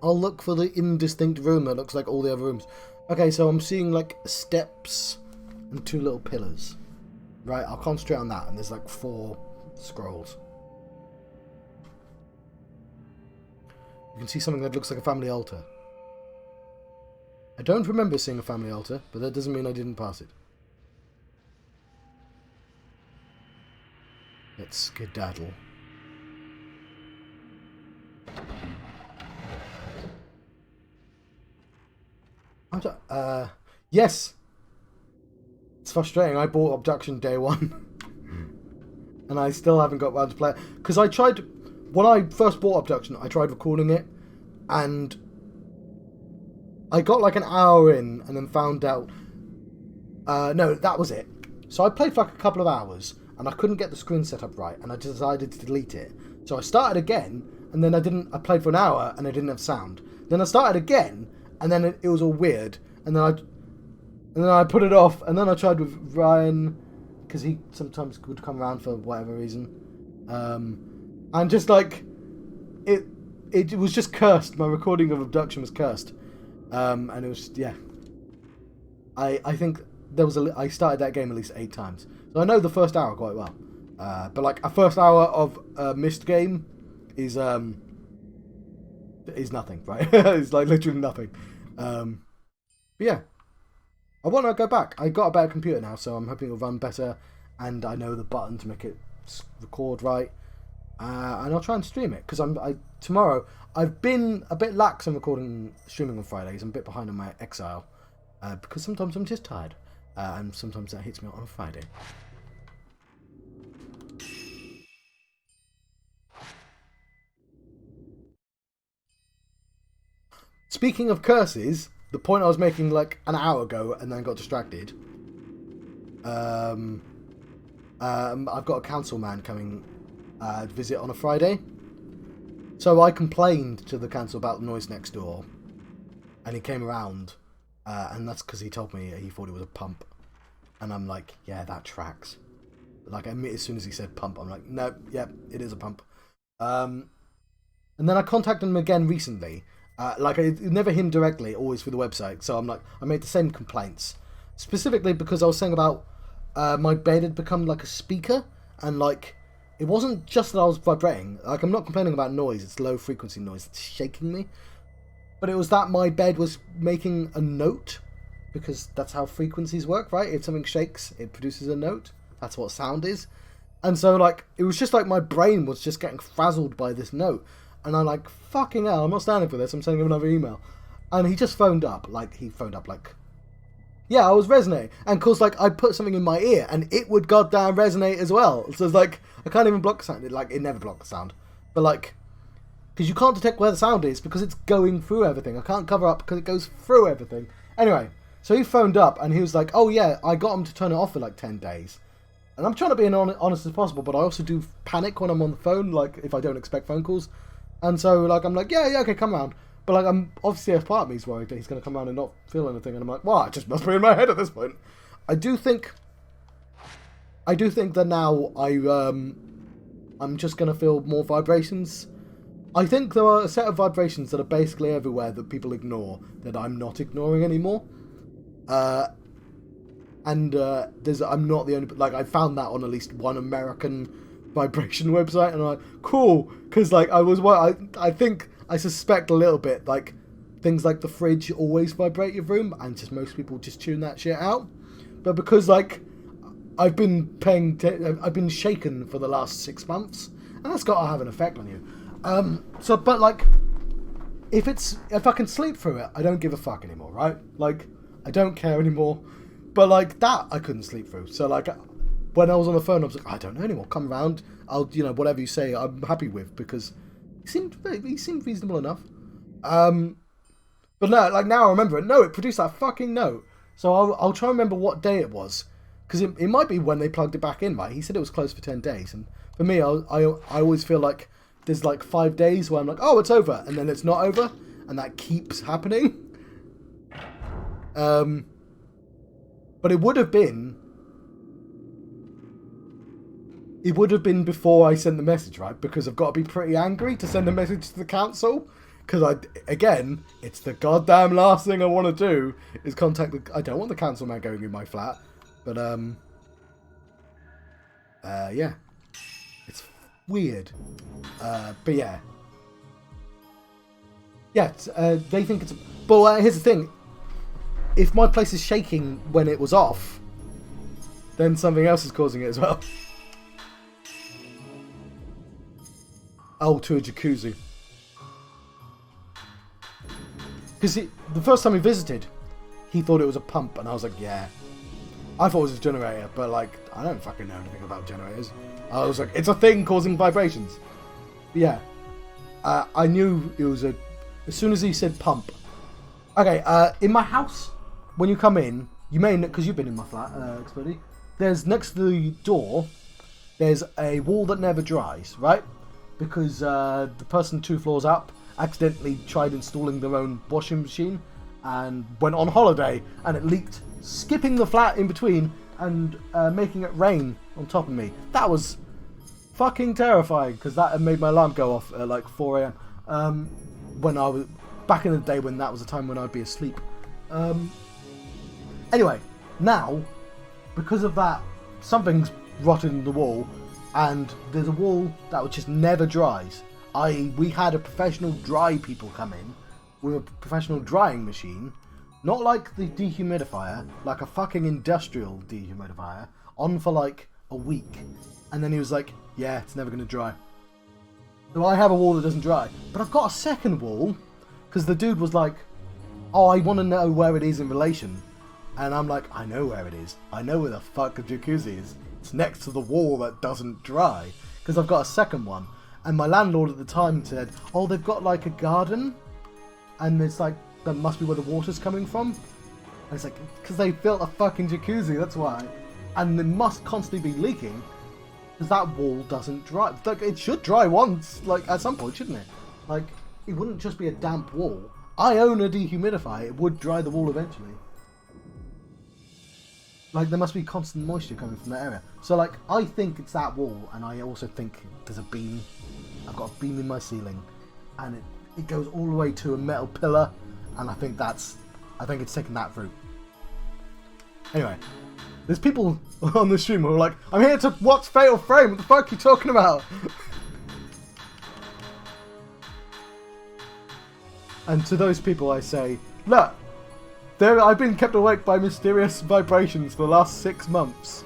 I'll look for the indistinct room that looks like all the other rooms. Okay, so I'm seeing like steps and 2 little pillars. Right, I'll concentrate on that, and there's like 4 scrolls. You can see something that looks like a family altar. I don't remember seeing a family altar, but that doesn't mean I didn't pass it. Let's skedaddle. Yes! It's frustrating. I bought Abduction day 1. And I still haven't got round to play it. Because I tried... When I first bought Abduction, I tried recording it. And... I got like an hour in and then found out... no, that was it. So I played for like a couple of hours. And I couldn't get the screen set up right. And I decided to delete it. So I started again. And then I played for an hour and I didn't have sound. Then I started again. And then it was all weird. And then I put it off. And then I tried with Ryan, because he sometimes would come around for whatever reason. And just like it was just cursed. My recording of Abduction was cursed. And it was, yeah. I think there was I started that game at least 8 times. So I know the first hour quite well. But like a first hour of a missed game is nothing, right? It's like literally nothing. But yeah, I want to go back. I got a better computer now, so I'm hoping it'll run better, and I know the button to make it record right. And I'll try and stream it because tomorrow. I've been a bit lax on streaming on Fridays. I'm a bit behind on my Exile because sometimes I'm just tired, and sometimes that hits me on a Friday. Speaking of curses, the point I was making like an hour ago and then got distracted. I've got a council man coming to visit on a Friday. So I complained to the council about the noise next door. And he came around. And that's because he told me he thought it was a pump. And I'm like, yeah, that tracks. Like, as soon as he said pump, I'm like, no, yep, it is a pump. And then I contacted him again recently. Never him directly, always through the website. So I'm like, I made the same complaints. Specifically because I was saying about my bed had become like a speaker. And like, it wasn't just that I was vibrating. Like, I'm not complaining about noise. It's low frequency noise that's shaking me. But it was that my bed was making a note. Because that's how frequencies work, right? If something shakes, it produces a note. That's what sound is. And so, like, it was just like my brain was just getting frazzled by this note. And I'm like, fucking hell, I'm not standing for this. I'm sending him another email. And he just phoned up. Yeah, I was resonating. And of course, like, I put something in my ear and it would goddamn resonate as well. So it's like, I can't even block the sound. It never blocked the sound. But like, because you can't detect where the sound is because it's going through everything. I can't cover up because it goes through everything. Anyway, so he phoned up and he was like, oh yeah, I got him to turn it off for like 10 days. And I'm trying to be as honest as possible, but I also do panic when I'm on the phone, like if I don't expect phone calls. And so like I'm like, yeah, okay, come around. But like I'm obviously as part of me is worried that he's going to come around and not feel anything. And I'm like, well, it just must be in my head at this point. I do think that now I'm just going to feel more vibrations. I think there are a set of vibrations that are basically everywhere that people ignore that I'm not ignoring anymore. I'm not the only... Like, I found that on at least one American vibration website, and I'm like, cool, because, like, I think, I suspect a little bit, like, things like the fridge always vibrate your room, and just most people just tune that shit out. But because, like, I've been shaken for the last 6 months, and that's got to have an effect on you. But, like, if I can sleep through it, I don't give a fuck anymore, right? Like, I don't care anymore. But like that, I couldn't sleep through. So like, when I was on the phone, I was like, I don't know anymore. Come round. I'll, you know, whatever you say, I'm happy with, because he seemed reasonable enough. But no, like now I remember it. No, it produced that fucking note. So I'll try and remember what day it was, because it might be when they plugged it back in. Right? He said it was closed for 10 days, and for me, I always feel like there's like 5 days where I'm like, oh, it's over, and then it's not over, and that keeps happening. But it would have been before I sent the message, right? Because I've got to be pretty angry to send a message to the council. Because it's the goddamn last thing I want to do is contact the... I don't want the council man going in my flat. But, yeah. It's weird. But yeah. Yeah, they think it's... But here's the thing. If my place is shaking when it was off, then something else is causing it as well. Oh, to a jacuzzi. Because the first time he visited, he thought it was a pump, and I was like, yeah. I thought it was a generator, but like, I don't fucking know anything about generators. I was like, it's a thing causing vibrations. But yeah. I knew it was as soon as he said pump. Okay, in my house, when you come in, you may know, because you've been in my flat, Experty, there's next to the door, there's a wall that never dries, right? Because the person 2 floors up accidentally tried installing their own washing machine and went on holiday, and it leaked, skipping the flat in between and making it rain on top of me. That was fucking terrifying, because that had made my alarm go off at like 4 a.m. When I was back in the day, when that was the time when I'd be asleep. Anyway, now because of that, something's rotted in the wall, and there's a wall that just never dries. We had a professional dry people come in with a professional drying machine, not like the dehumidifier, like a fucking industrial dehumidifier, on for like a week, and then he was like, yeah, it's never going to dry. So I have a wall that doesn't dry, but I've got a second wall, because the dude was like, oh, I want to know where it is in relation, and I'm like, I know where it is. I know where the fuck the jacuzzi is. It's next to the wall that doesn't dry, because I've got a second one. And my landlord at the time said, oh, they've got like a garden, and it's like, that must be where the water's coming from. And it's like, because they built a fucking jacuzzi, that's why. And it must constantly be leaking, because that wall doesn't dry. Like, it should dry once, like, at some point, shouldn't it? Like, it wouldn't just be a damp wall. I own a dehumidifier, it would dry the wall eventually. Like, there must be constant moisture coming from that area. So, like, I think it's that wall, and I also think there's a beam. I've got a beam in my ceiling, and it goes all the way to a metal pillar, and I think it's taken that route. Anyway, there's people on the stream who are like, I'm here to watch Fatal Frame, what the fuck are you talking about? And to those people I say, look, I've been kept awake by mysterious vibrations for the last 6 months.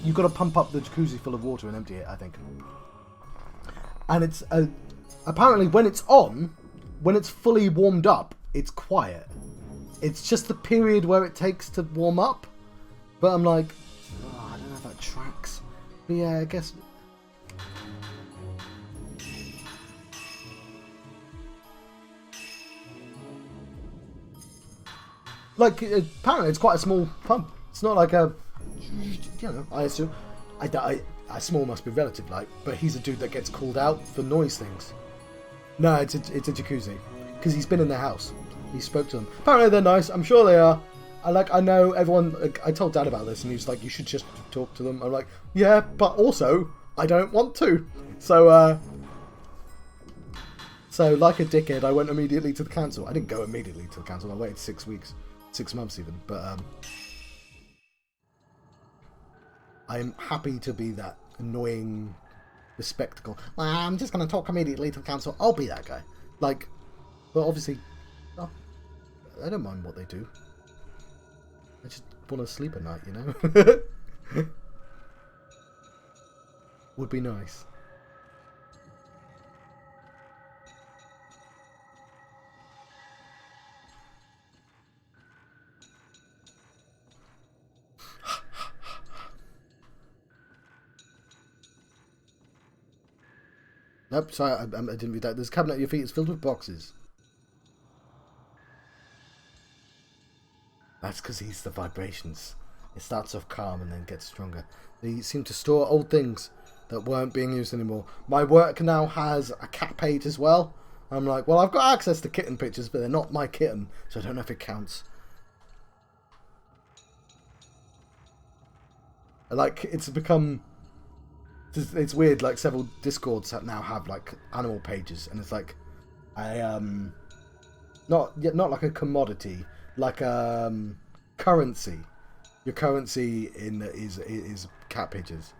You've got to pump up the jacuzzi full of water and empty it, I think. And it's apparently when it's on, when it's fully warmed up, it's quiet. It's just the period where it takes to warm up. But I'm like, oh, I don't know if that tracks. But yeah, I guess. Like, apparently it's quite a small pump. It's not like a, you know, I assume, small must be relative, like, but he's a dude that gets called out for noise things. No, it's a jacuzzi, because he's been in their house. He spoke to them. Apparently they're nice. I'm sure they are. I know everyone. Like, I told Dad about this, and he's like, "You should just talk to them." I'm like, "Yeah, but also I don't want to." So like a dickhead, I went immediately to the council. I didn't go immediately to the council. I waited 6 weeks, 6 months even. But I'm happy to be that annoying spectacle. Well, I'm just going to talk immediately to the council. I'll be that guy. Like, but obviously, oh, I don't mind what they do. I just want to sleep at night, you know? Would be nice. Nope, sorry, I didn't read that. There's a cabinet at your feet. It's filled with boxes. That's because he's the vibrations. It starts off calm and then gets stronger. They seem to store old things that weren't being used anymore. My work now has a cat page as well. I'm like, well, I've got access to kitten pictures, but they're not my kitten, so I don't know if it counts. Like, it's become... It's weird, like, several Discords now have, like, animal pages, and it's like, not like a commodity, like currency. Your currency is cat pictures.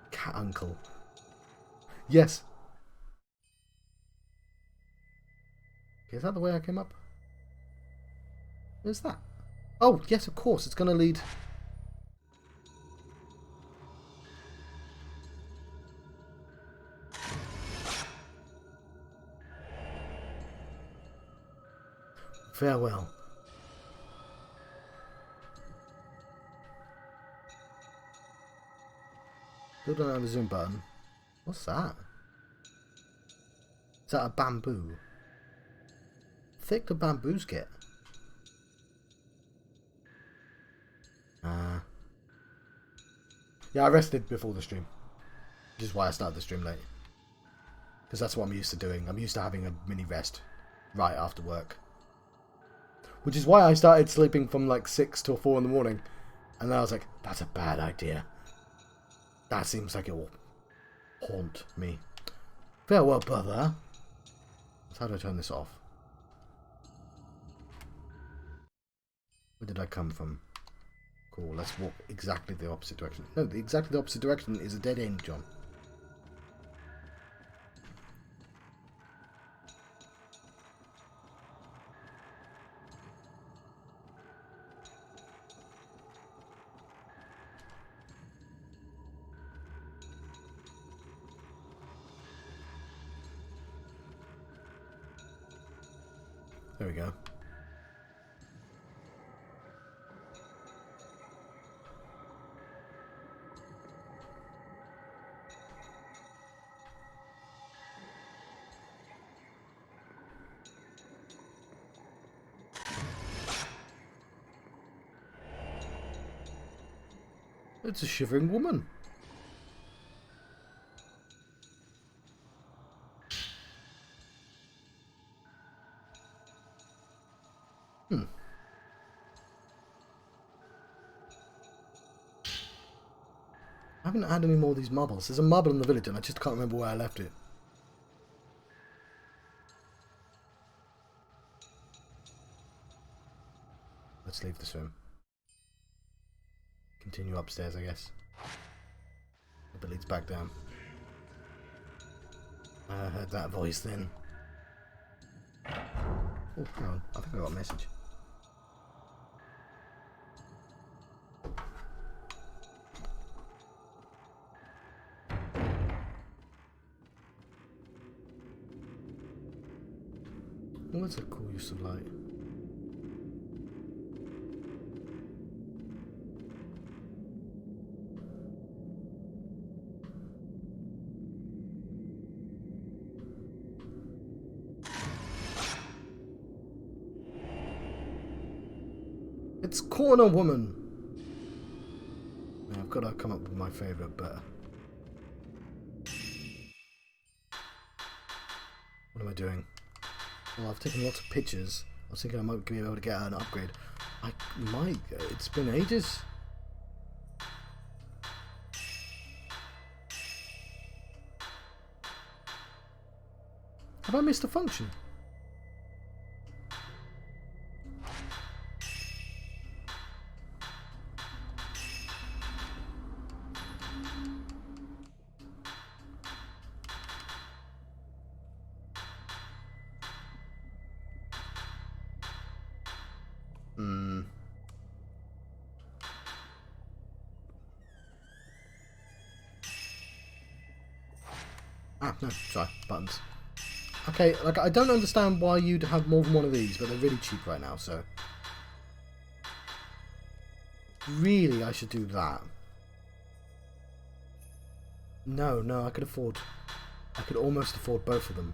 Cat uncle. Yes. Okay, is that the way I came up? Where's that? Oh, yes, of course. It's going to lead... Farewell. Still don't have a zoom button. What's that? Is that a bamboo? Thick do bamboos get? Yeah, I rested before the stream. Which is why I started the stream late. Because that's what I'm used to doing. I'm used to having a mini rest right after work. Which is why I started sleeping from like 6 till 4 in the morning. And then I was like, that's a bad idea. That seems like it will haunt me. Farewell, brother. How do I turn this off? Where did I come from? Cool, let's walk exactly the opposite direction. No, exactly the opposite direction is a dead end, John. There we go. It's a shivering woman. I haven't had any more of these marbles. There's a marble in the village and I just can't remember where I left it. Let's leave this room. Continue upstairs, I guess. If it leads back down. I heard that voice then. Oh, hang on. I think I got a message. Oh, that's a cool use of light. It's Corner Woman! Now, I've got to come up with my favourite better. What am I doing? Well, I've taken lots of pictures. I was thinking I might be able to get an upgrade. I might. It's been ages. Have I missed a function? Ah, no, sorry, buttons. Okay, like, I don't understand why you'd have more than one of these, but they're really cheap right now, so... Really, I should do that. No, I could afford I could almost afford both of them.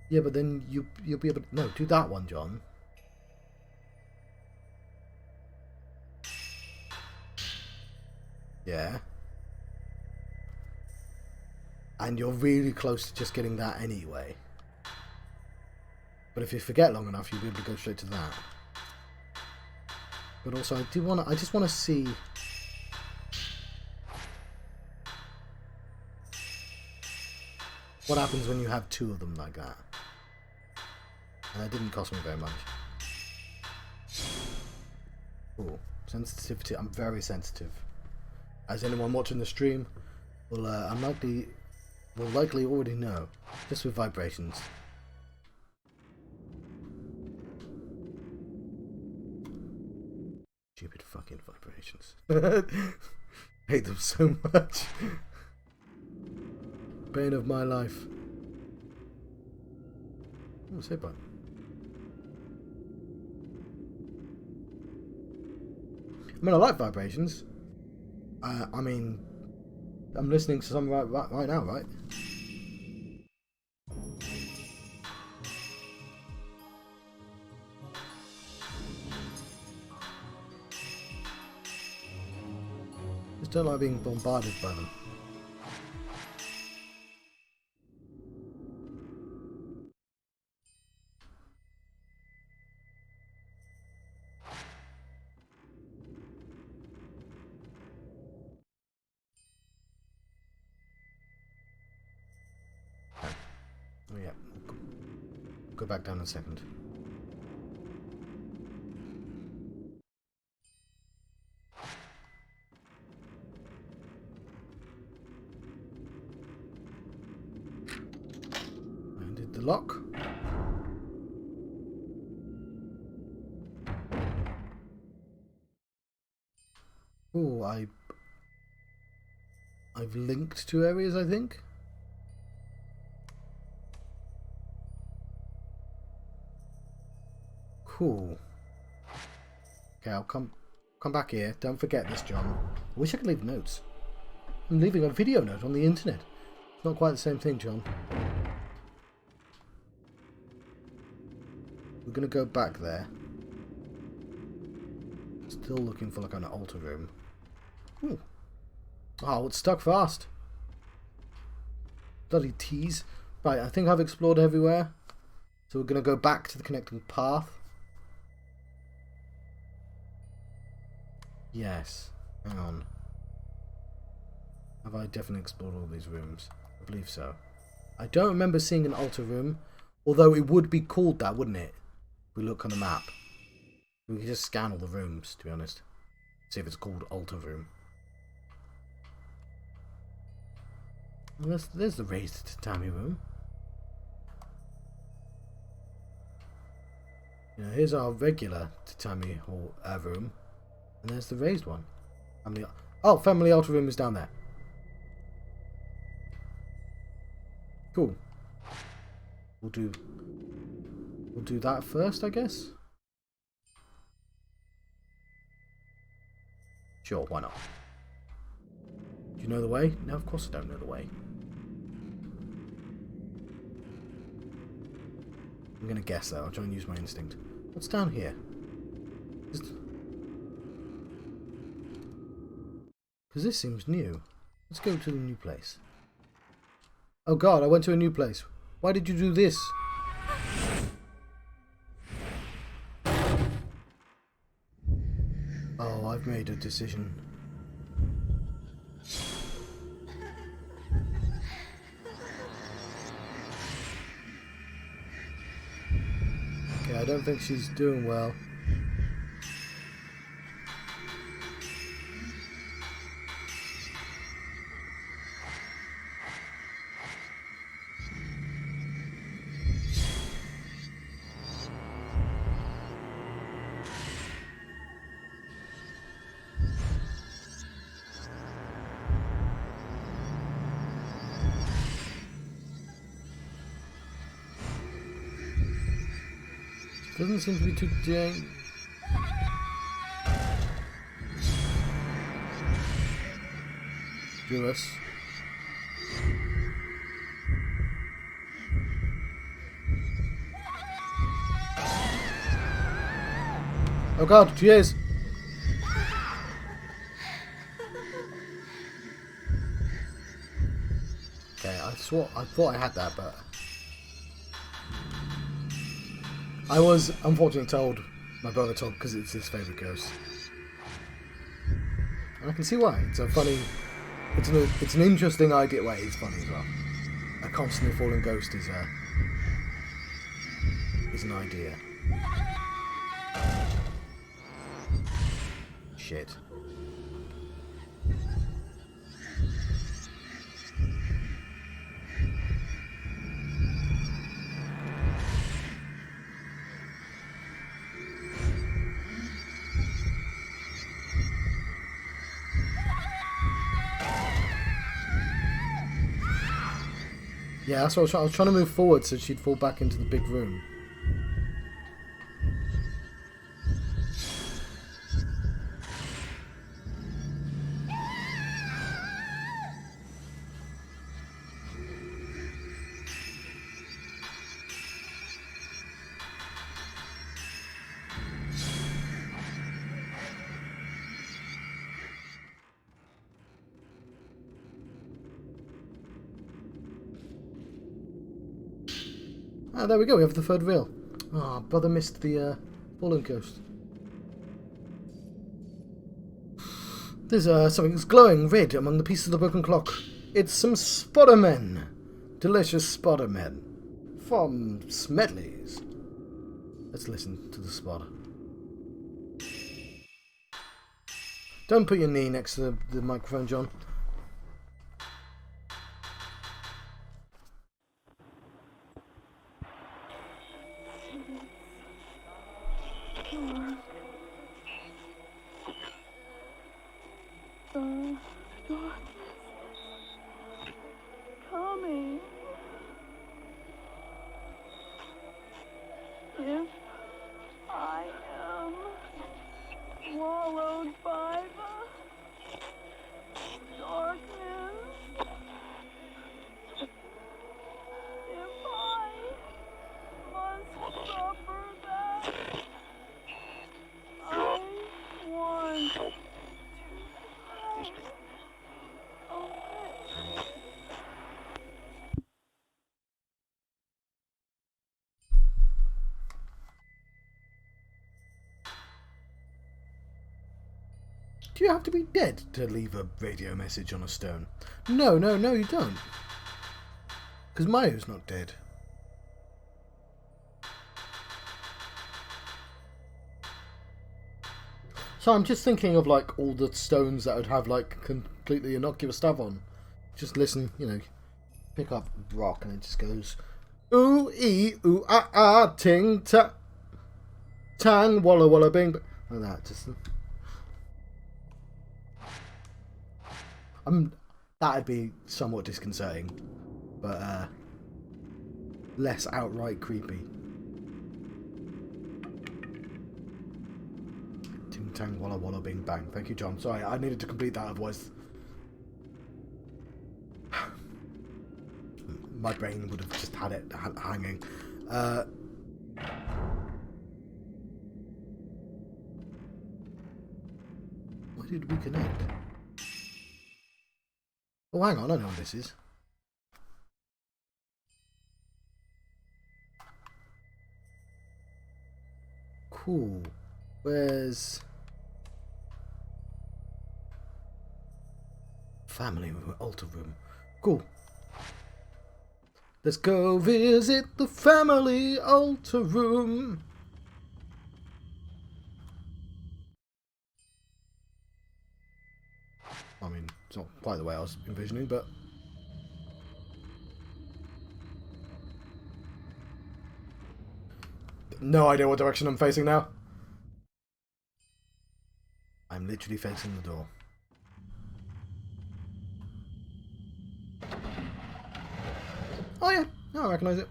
Yeah, but then you'll be able to... No, do that one, John. Yeah. And you're really close to just getting that anyway. But if you forget long enough, you'll be able to go straight to that. But also, I just want to see... what happens when you have two of them like that. And it didn't cost me very much. Cool. Sensitivity. I'm very sensitive. As anyone watching the stream will likely already know. Just with vibrations. Stupid fucking vibrations. I hate them so much. Bane of my life. Oh, say bye. I mean, I like vibrations. I mean, I'm listening to some right now, right? Just don't like being bombarded by them. Oh yeah, we'll go back down in a second. And did the lock. Oh, I've linked two areas, I think. Cool. Okay, I'll come back here. Don't forget this, John. I wish I could leave notes. I'm leaving a video note on the internet. It's not quite the same thing, John. We're gonna go back there. Still looking for like an altar room. Ooh. Oh, it's stuck fast. Bloody tease. Right, I think I've explored everywhere. So we're gonna go back to the connecting path. Yes. Hang on. Have I definitely explored all these rooms? I believe so. I don't remember seeing an altar room, although it would be called that, wouldn't it? If we look on the map. We can just scan all the rooms, to be honest. See if it's called altar room. Well, there's the raised tatami room. You know, here's our regular tatami hall room. And there's the raised one. Family altar room is down there. Cool. We'll do that first, I guess. Sure, why not? Do you know the way? No, of course I don't know the way. I'm gonna guess though. I'll try and use my instinct. What's down here? Because this seems new. Let's go to the new place. Oh god, I went to a new place. Why did you do this? Oh, I've made a decision. Okay, I don't think she's doing well. Doesn't seem to be too dangerous. Oh god, she is! Okay, I thought I had that, but I was unfortunately told, my brother told, because it's his favourite ghost. And I can see why. It's a funny, it's an interesting idea. Wait, it's funny as well. A constantly falling ghost is an idea. Shit. Yeah, that's what I was trying to move forward so she'd fall back into the big room. Ah, there we go, we have the third reel. Ah, brother missed the fallen ghost. There's something that's glowing red among the pieces of the broken clock. It's some Spottermen. Delicious Spottermen. From Smedley's. Let's listen to the spotter. Don't put your knee next to the microphone, John. Coming. If I am swallowed by the darkness, if I must suffer that, I want to die. Do you have to be dead to leave a radio message on a stone? No, you don't. Because Mayo's not dead. So I'm just thinking of like all the stones that would have like completely innocuous stuff on. Just listen, you know, pick up rock and it just goes ooh ee ooh ah ah ting ta tang walla walla bing like that. Just that'd be somewhat disconcerting, but less outright creepy. Ting tang walla walla bing bang. Thank you, John. Sorry, I needed to complete that, otherwise my brain would have just had it hanging. Where did we connect? Oh, hang on, I know what this is. Cool. Where's family room, altar room? Cool. Let's go visit the family altar room. I mean, it's not quite the way I was envisioning, but no idea what direction I'm facing now. I'm literally facing the door. Oh yeah, no, I recognise it.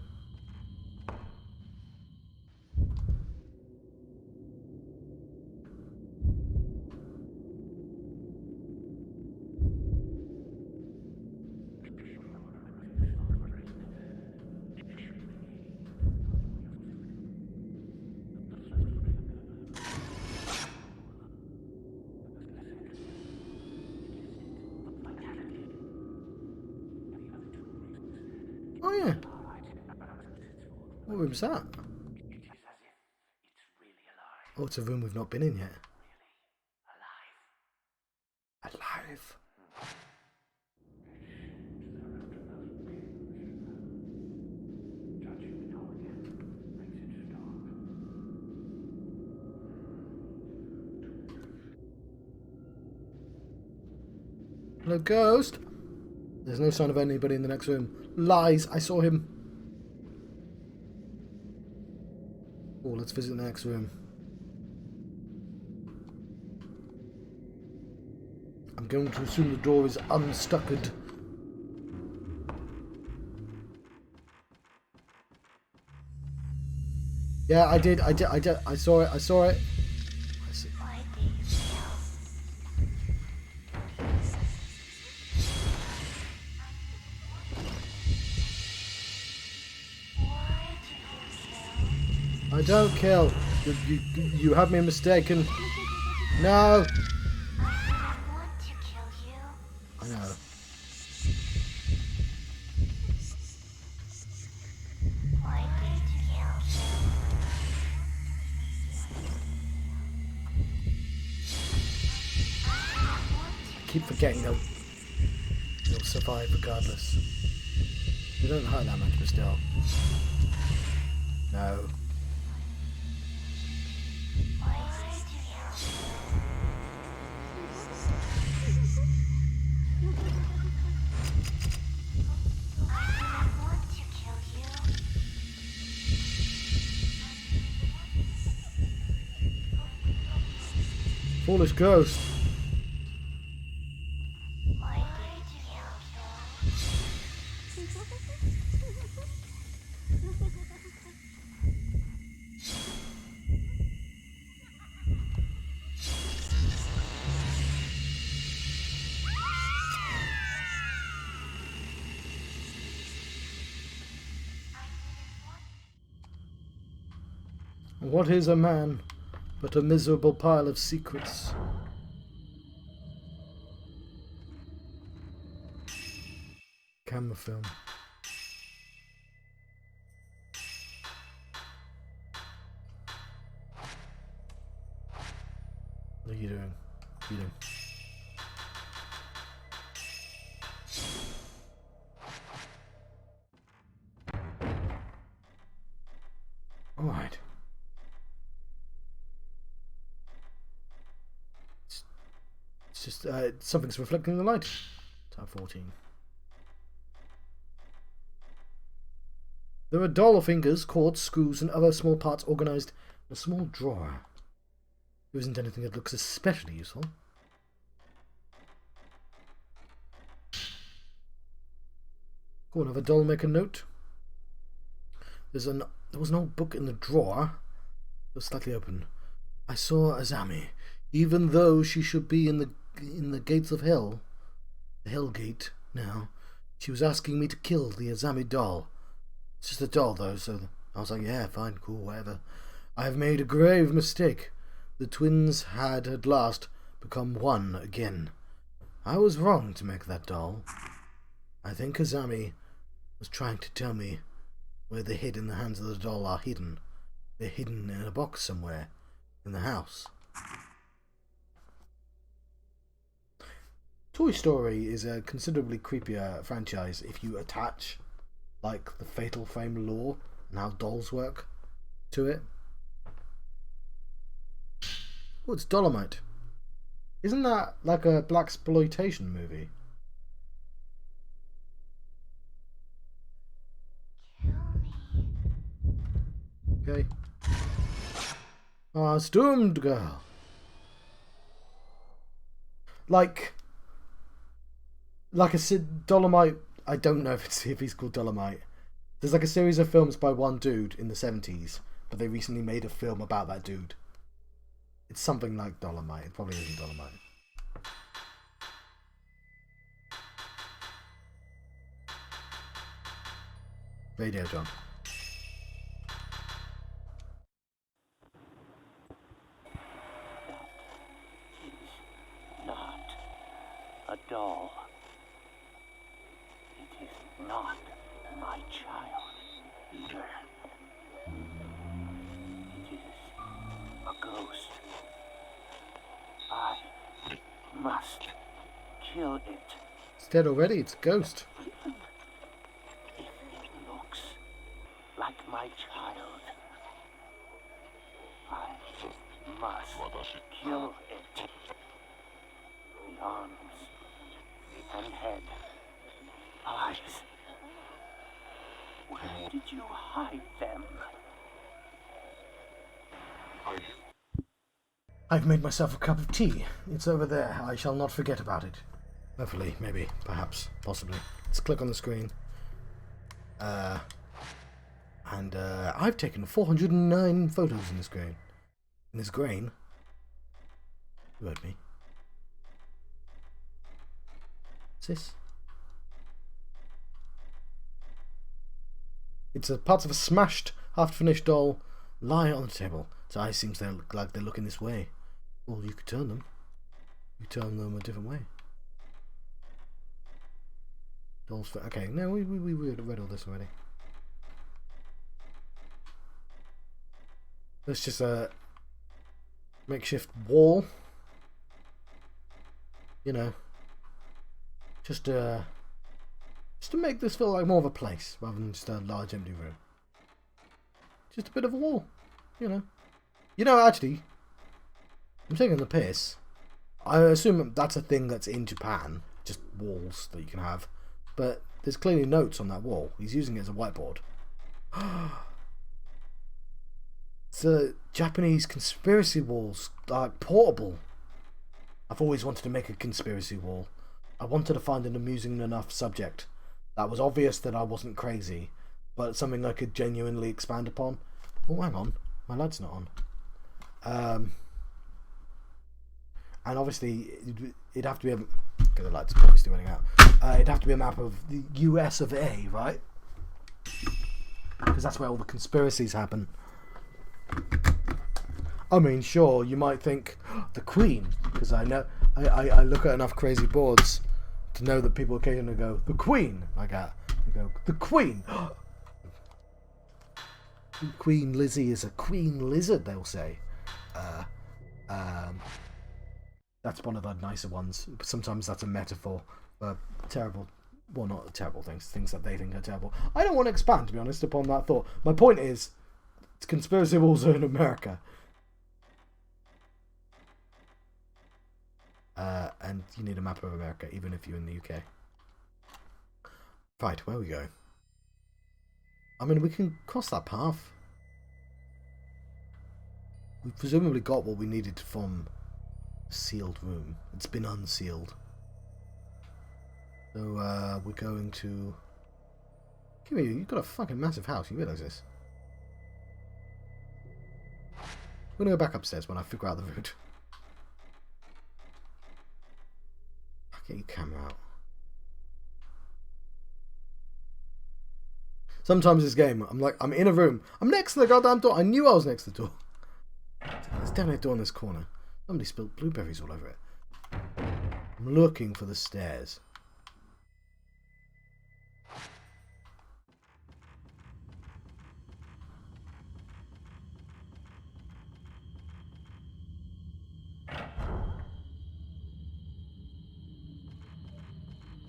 Oh yeah. What room's that? Oh, it's a room we've not been in yet. Alive. Hello, ghost. There's no sign of anybody in the next room. Lies. I saw him. Oh, let's visit the next room. I'm going to assume the door is unstuckered. Yeah, I did. I saw it. I saw it. I see. Why did you kill? Why did you kill? I don't kill. You have me mistaken. No. I didn't want to kill you. I know. Why did you kill? I keep forgetting they'll survive regardless. They don't hurt that much, but still. No. Why did you kill? I didn't want to kill you. Foolish ghost. Why did you kill? What is a man but a miserable pile of secrets? Camera film. What are you doing? What are you doing? All right. It's just something's reflecting the light. Tab 14. There are doll fingers, cords, screws, and other small parts organized in a small drawer. There isn't anything that looks especially useful. Go on, have a doll make a note. There was an old book in the drawer. It was slightly open. I saw Azami, even though she should be in the gates of hell, the Hell Gate now. She was asking me to kill the Azami doll. It's just a doll though, so I was like, yeah, fine, cool, whatever. I have made a grave mistake. The twins had at last become one again. I was wrong to make that doll. I think Azami was trying to tell me where the head and the hands of the doll are hidden. They're hidden in a box somewhere in the house. Toy Story is a considerably creepier franchise if you attach like the Fatal Frame lore and how dolls work to it. Oh, it's Dolomite. Isn't that like a blaxploitation movie? Okay. Ah, it's doomed, girl. Like a Dolomite. I don't know if he's called Dolomite. There's like a series of films by one dude in the 70s, but they recently made a film about that dude. It's something like Dolomite. It probably isn't Dolomite. Radio John. Not a doll. It is not my child. dead already. It's a ghost. If it looks like my child, I must kill it. The arms and head, eyes. Where did you hide them? I've made myself a cup of tea. It's over there. I shall not forget about it. Hopefully, maybe, perhaps, possibly. Let's click on the screen. I've taken 409 photos in this grain. In this grain? You heard me. What's this? It's a parts of a smashed, half-finished doll lie on the table. Its eyes seems like they're looking this way. Well, you could turn them. You turn them a different way. Dolls for... Okay, no, we read all this already. That's just a makeshift wall. You know. Just to make this feel like more of a place rather than just a large empty room. Just a bit of a wall. You know. You know, actually, I'm taking the piss. I assume that's a thing that's in Japan. Just walls that you can have. But there's clearly notes on that wall. He's using it as a whiteboard. The Japanese conspiracy walls are like portable. I've always wanted to make a conspiracy wall. I wanted to find an amusing enough subject that was obvious that I wasn't crazy, but something I could genuinely expand upon. Oh, hang on. My light's not on. And obviously, it'd have to be a... Because the light's obviously running out. It'd have to be a map of the US of A, right? Because that's where all the conspiracies happen. I mean, sure, you might think the Queen, because I know I look at enough crazy boards to know that people occasionally go the Queen like that. They go the Queen. Queen Lizzie is a queen lizard. They'll say. That's one of the nicer ones. But sometimes that's a metaphor for terrible. Well, not terrible things that they think are terrible. I don't want to expand, to be honest, upon that thought. My point is, conspiracy walls are in America. And you need a map of America, even if you're in the UK. Right, where are we going? I mean, we can cross that path. We've presumably got what we needed from a sealed room. It's been unsealed. So, we're going to... Give me, you've got a fucking massive house, you realise this? We're going to go back upstairs when I figure out the route. Get your camera out. Sometimes this game, I'm in a room. I'm next to the goddamn door. I knew I was next to the door. There's definitely a door in this corner. Somebody spilled blueberries all over it. I'm looking for the stairs.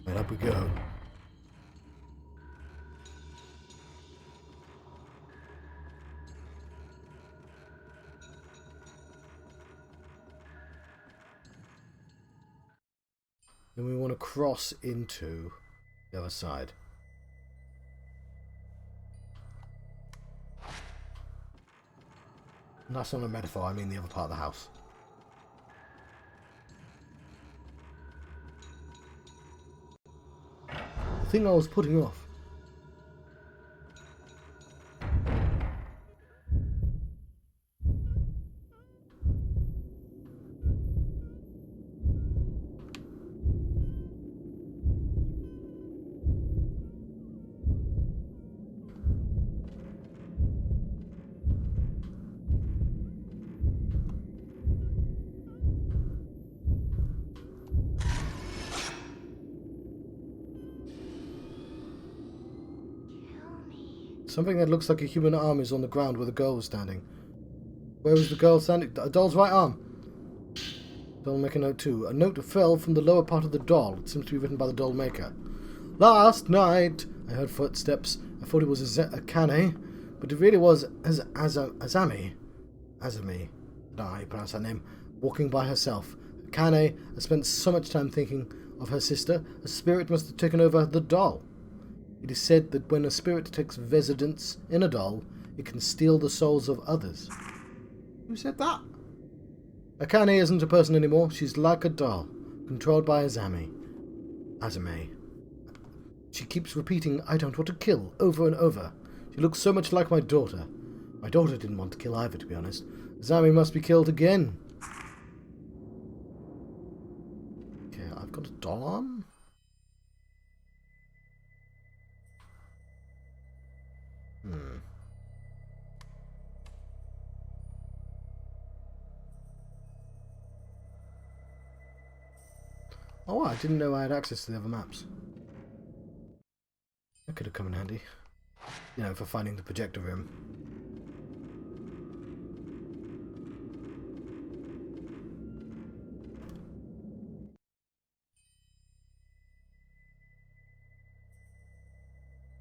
And up we go. Then we want to cross into the other side. And that's not a metaphor, I mean the other part of the house. The thing I was putting off. Something that looks like a human arm is on the ground where the girl was standing. Where was the girl standing? A doll's right arm. So I'll make a note too. A note fell from the lower part of the doll. It seems to be written by the doll maker. Last night, I heard footsteps. I thought it was a Kane, but it really was Azami. Azami. I don't know how you pronounce that name. Walking by herself. Kane has spent so much time thinking of her sister, a spirit must have taken over the doll. It is said that when a spirit takes residence in a doll, it can steal the souls of others. Who said that? Akane isn't a person anymore. She's like a doll, controlled by Azami. Azame. She keeps repeating, I don't want to kill, over and over. She looks so much like my daughter. My daughter didn't want to kill either, to be honest. Azami must be killed again. Okay, I've got a doll on. Oh, I didn't know I had access to the other maps. That could have come in handy. You know, for finding the projector room.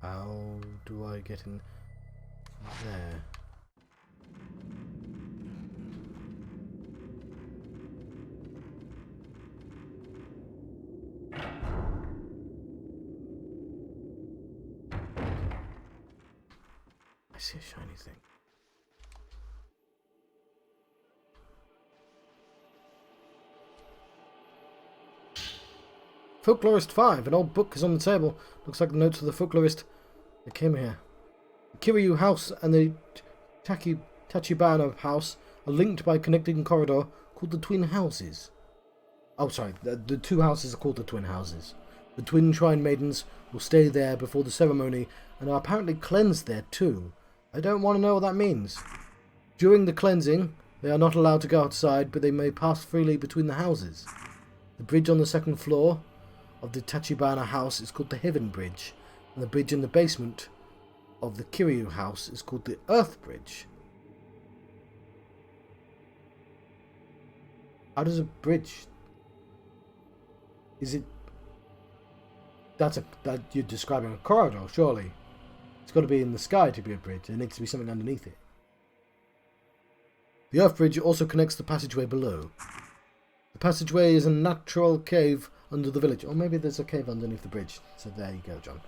How do I get in there? I see a shiny thing. Folklorist 5. An old book is on the table. Looks like the notes of the folklorist that came here. The Kiryu house and the Tachibana house are linked by a connecting corridor called the Twin Houses. Oh, sorry. The two houses are called the Twin Houses. The twin shrine maidens will stay there before the ceremony and are apparently cleansed there too. I don't want to know what that means. During the cleansing, they are not allowed to go outside, but they may pass freely between the houses. The bridge on the second floor of the Tachibana house is called the Heaven Bridge, and the bridge in the basement of the Kiryu house is called the Earth Bridge. How does a bridge... Is it... That you're describing a corridor, surely. It's got to be in the sky to be a bridge. There needs to be something underneath it. The Earth Bridge also connects the passageway below. The passageway is a natural cave under the village. Or maybe there's a cave underneath the bridge. So there you go, John.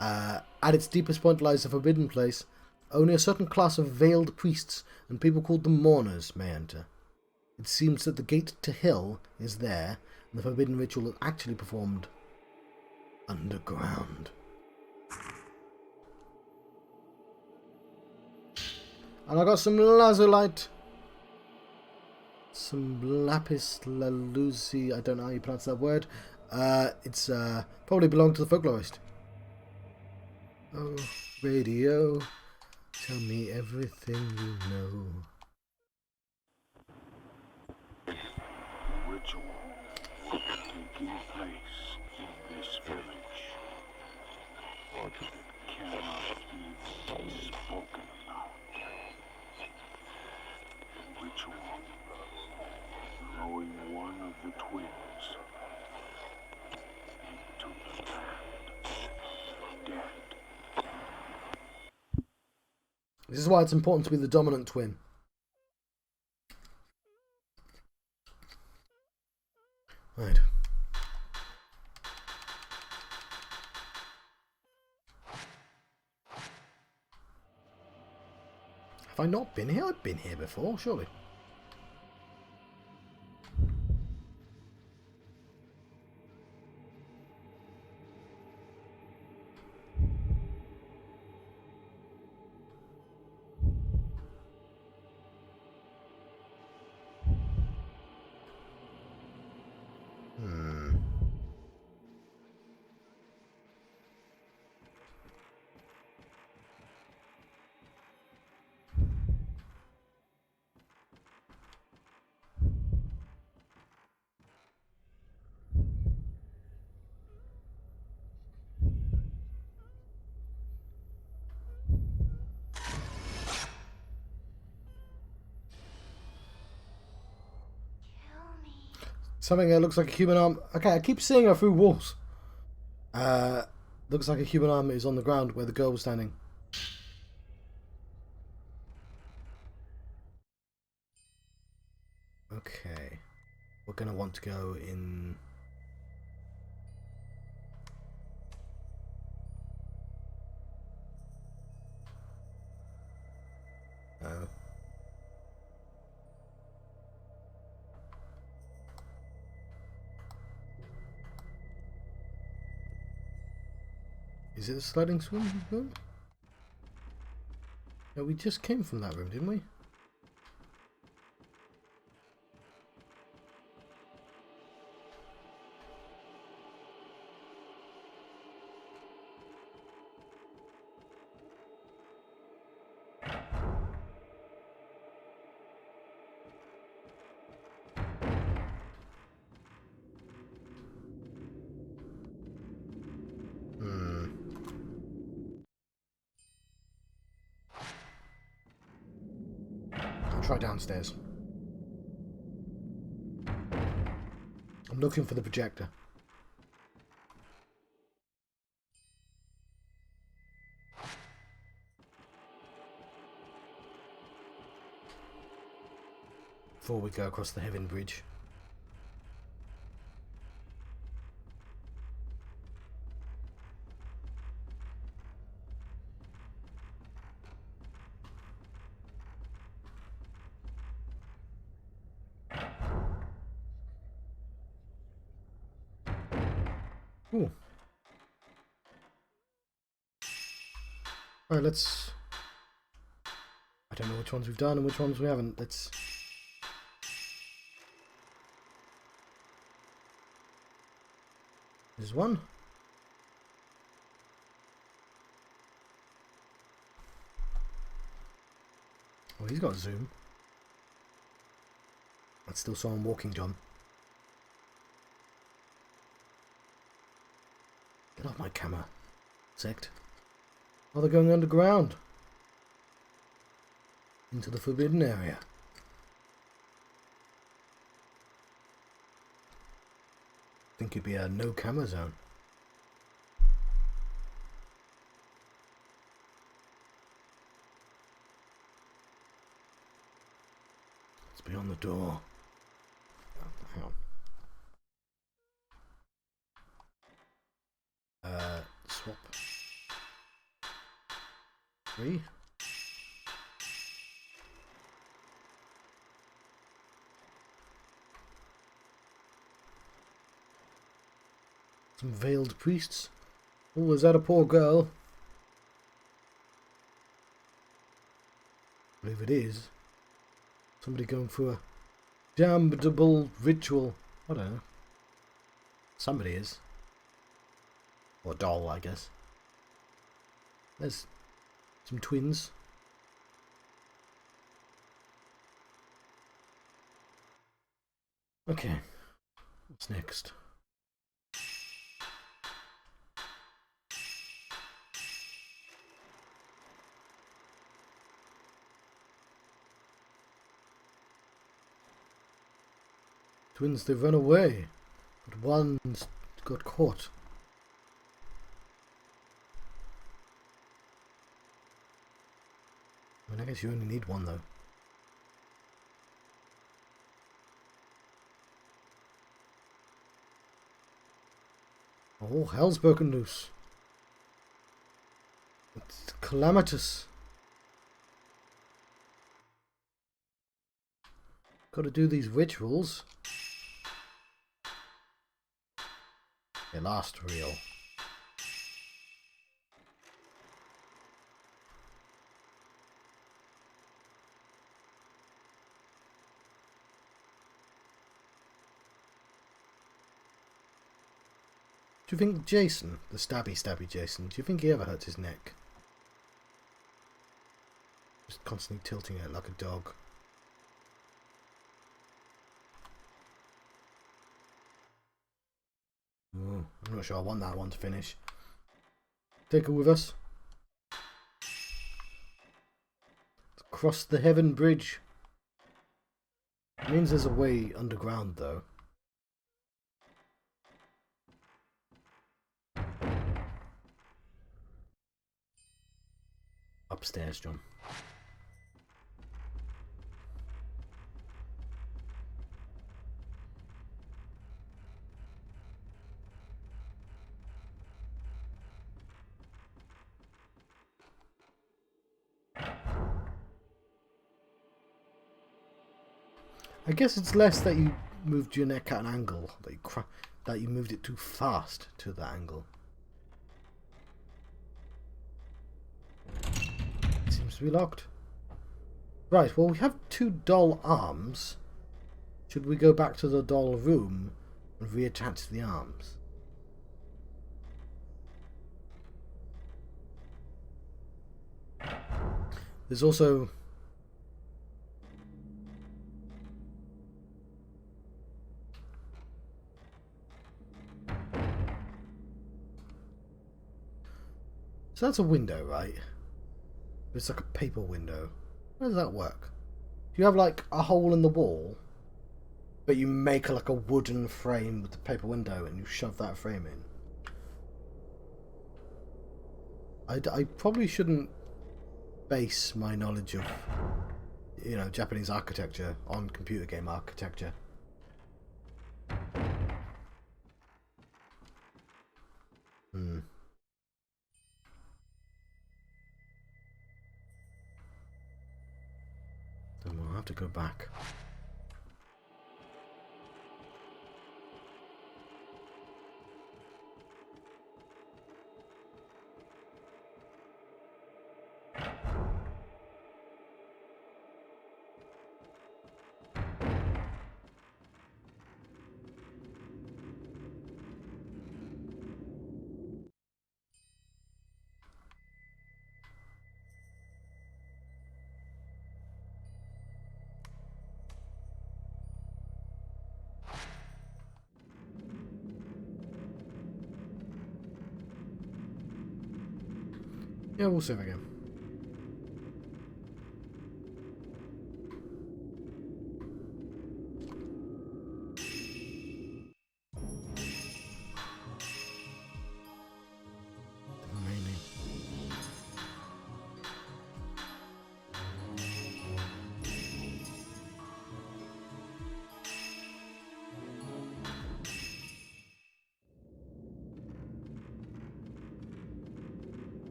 At its deepest point lies a forbidden place. Only a certain class of veiled priests and people called the mourners may enter. It seems that the gate to hell is there, and the forbidden ritual is actually performed underground. And I got some lazulite. Some lapis lazuli. I don't know how you pronounce that word. It's probably belonged to the folklorist. Oh, radio, tell me everything you know. Ritual taking place in this village. It cannot be spoken about. Ritual throwing one of the twins into the land of dead. This is why it's important to be the dominant twin. Right. Have I not been here? I've been here before, surely. Something that looks like a human arm. Okay, I keep seeing her through walls. Looks like a human arm is on the ground where the girl was standing. Okay. We're going to want to go in... Oh. Is it a sliding swing room? Yeah, we just came from that room, didn't we? I'll try downstairs. I'm looking for the projector. Before we go across the Heaven Bridge. Ooh. Alright, let's... I don't know which ones we've done and which ones we haven't. Let's... There's one. Oh, he's got zoom. That's still someone walking, John. Get off my camera. Sect. Oh, they're going underground. Into the forbidden area. Think it'd be a no camera zone. It's beyond the door. Oh, hang on. Swap. 3. Some veiled priests. Oh, is that a poor girl? I believe it is. Somebody going through a damnable ritual. I don't know. Somebody is. Or doll, I guess. There's some twins. Okay. What's next? Twins, they've run away. But one's got caught. I mean, I guess you only need one, though. Oh, hell's broken loose. It's calamitous. Got to do these rituals. They last real. Do you think Jason, the stabby Jason, do you think he ever hurts his neck? Just constantly tilting it like a dog. Oh, I'm not sure I want that one to finish. Take her with us. Cross the Heaven Bridge. It means there's a way underground, though. upstairs, John. I guess it's less that you moved your neck at an angle, that you moved it too fast to that angle. It seems to be locked. Right, well we have 2 doll arms. Should we go back to the doll room and reattach the arms? There's also... So that's a window, right? It's like a paper window. How does that work? Do you have like a hole in the wall, but you make like a wooden frame with the paper window and you shove that frame in? I probably shouldn't base my knowledge of, you know, Japanese architecture on computer game architecture. Then we'll have to go back. Yeah, we'll save again. Remaining.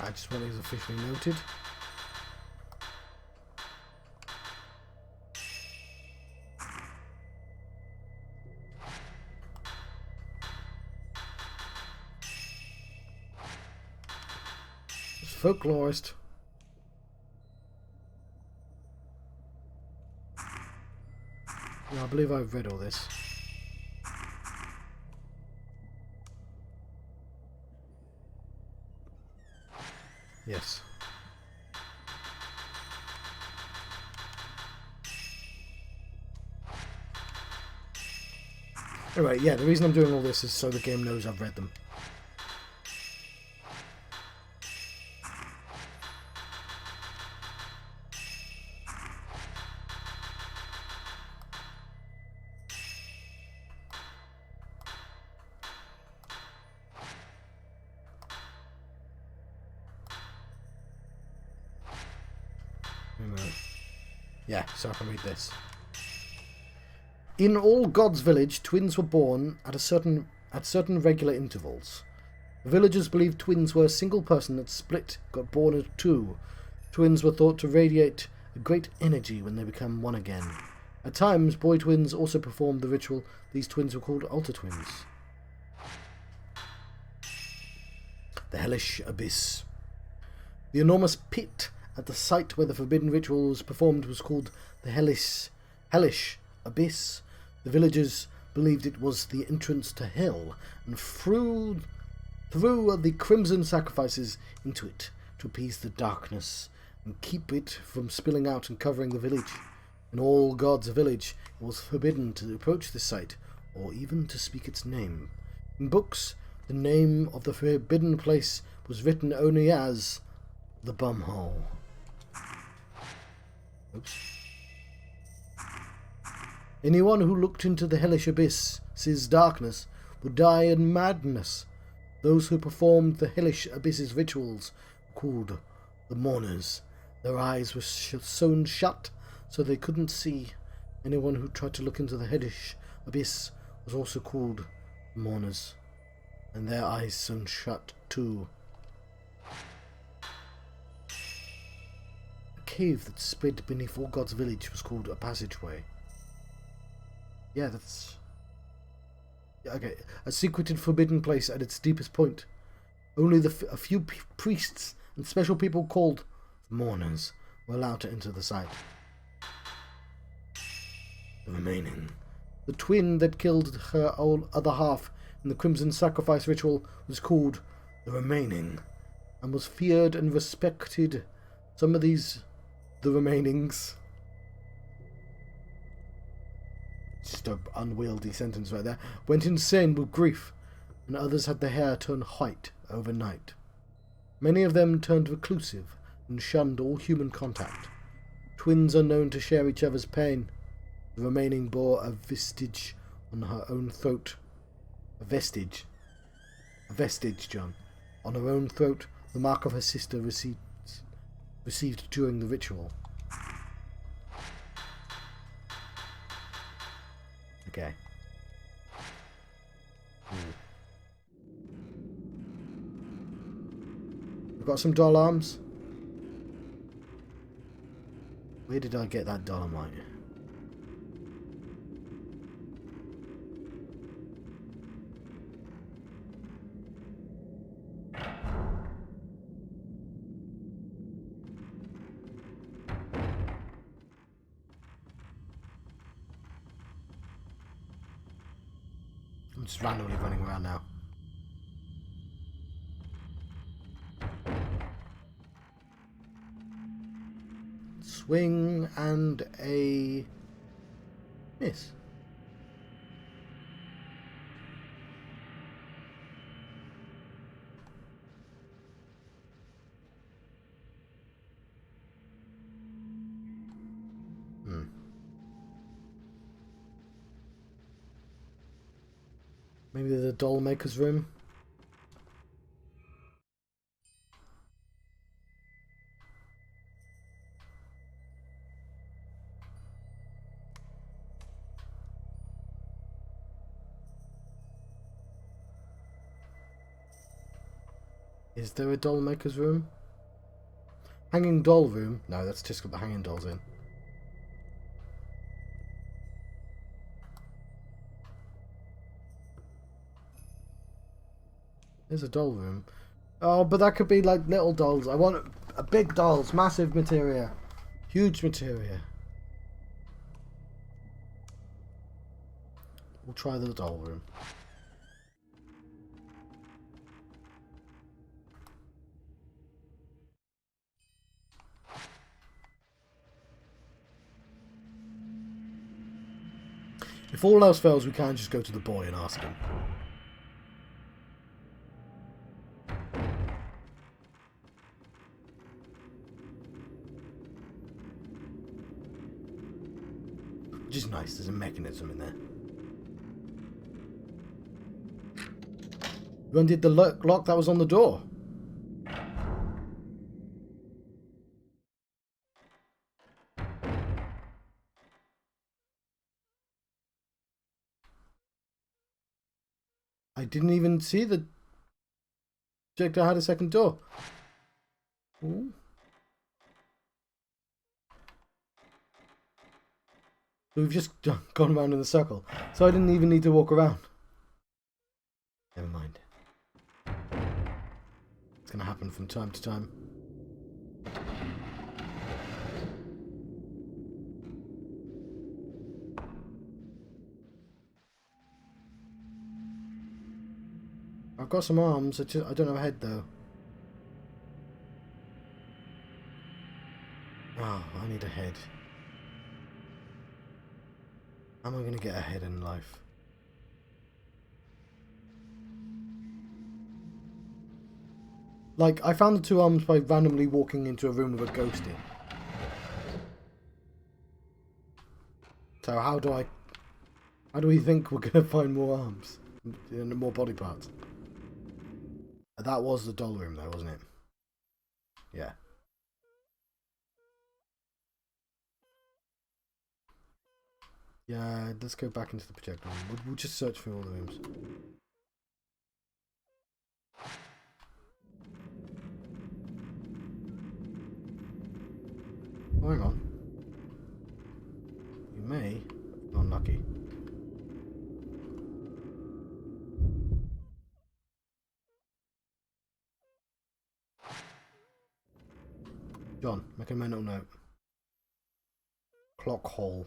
I just want these officially noted. It's folklorist. Yeah, I believe I've read all this. Yes. Anyway, yeah, the reason I'm doing all this is so the game knows I've read them. Yeah, so I can read this. In all God's village, twins were born at certain regular intervals. The villagers believed twins were a single person that split, got born as 2. Twins were thought to radiate a great energy when they become one again. At times, boy twins also performed the ritual. These twins were called altar twins. The hellish abyss. The enormous pit at the site where the forbidden ritual was performed was called the hellish abyss. The villagers believed it was the entrance to hell, and threw the crimson sacrifices into it to appease the darkness and keep it from spilling out and covering the village. In all God's village, it was forbidden to approach this site or even to speak its name. In books, the name of the forbidden place was written only as the Bumhole. Anyone who looked into the hellish abyss's darkness would die in madness. Those who performed the hellish abyss's rituals were called the mourners. Their eyes were sewn shut so they couldn't see. Anyone who tried to look into the hellish abyss was also called the mourners, and their eyes sewn shut too. A cave that spread beneath all God's village was called a passageway. Yeah, that's... Okay, a secret and forbidden place at its deepest point. Only a few priests and special people called mourners were allowed to enter the site. The remaining. The twin that killed her other half in the Crimson Sacrifice ritual was called the Remaining, and was feared and respected. Some of these, the Remainings... Just an unwieldy sentence right there. Went insane with grief, and others had their hair turn white overnight. Many of them turned reclusive and shunned all human contact. Twins are known to share each other's pain. The Remaining bore a vestige on her own throat. A vestige, John. On her own throat, the mark of her sister received during the ritual. Okay. We've got some doll arms. Where did I get that dolomite? I'm just randomly running around now. Swing and a miss. Maybe the doll maker's room. Is there a doll maker's room? Hanging doll room? No, that's just got the hanging dolls in. There's a doll room. Oh, but that could be like little dolls. I want a big dolls, massive materia, huge materia. We'll try the doll room. If all else fails, we can just go to the boy and ask him. Which is nice, there's a mechanism in there. You undid the lock that was on the door. I didn't even see the projector had a second door. Ooh. We've just gone around in a circle, so I didn't even need to walk around. Never mind. It's going to happen from time to time. I've got some arms, I don't have a head though. Oh, I need a head. How am I going to get ahead in life? Like, I found the two arms by randomly walking into a room with a ghost in. So how do I How do we think we're going to find more arms? And more body parts? That was the doll room though, wasn't it? Yeah. Yeah, let's go back into the projector room. We'll just search for all the rooms. Oh, hang on. You may have gone lucky. John, make a mental note. Clock hole.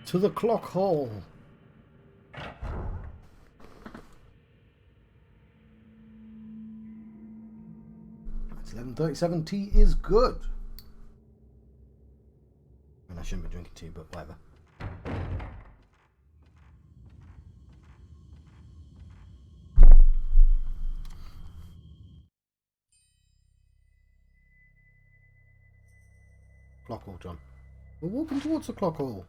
To the clock hole. It's 11:37. Tea is good. I mean, I shouldn't be drinking tea, but whatever. Clock hole, John. We're walking towards the clock hole.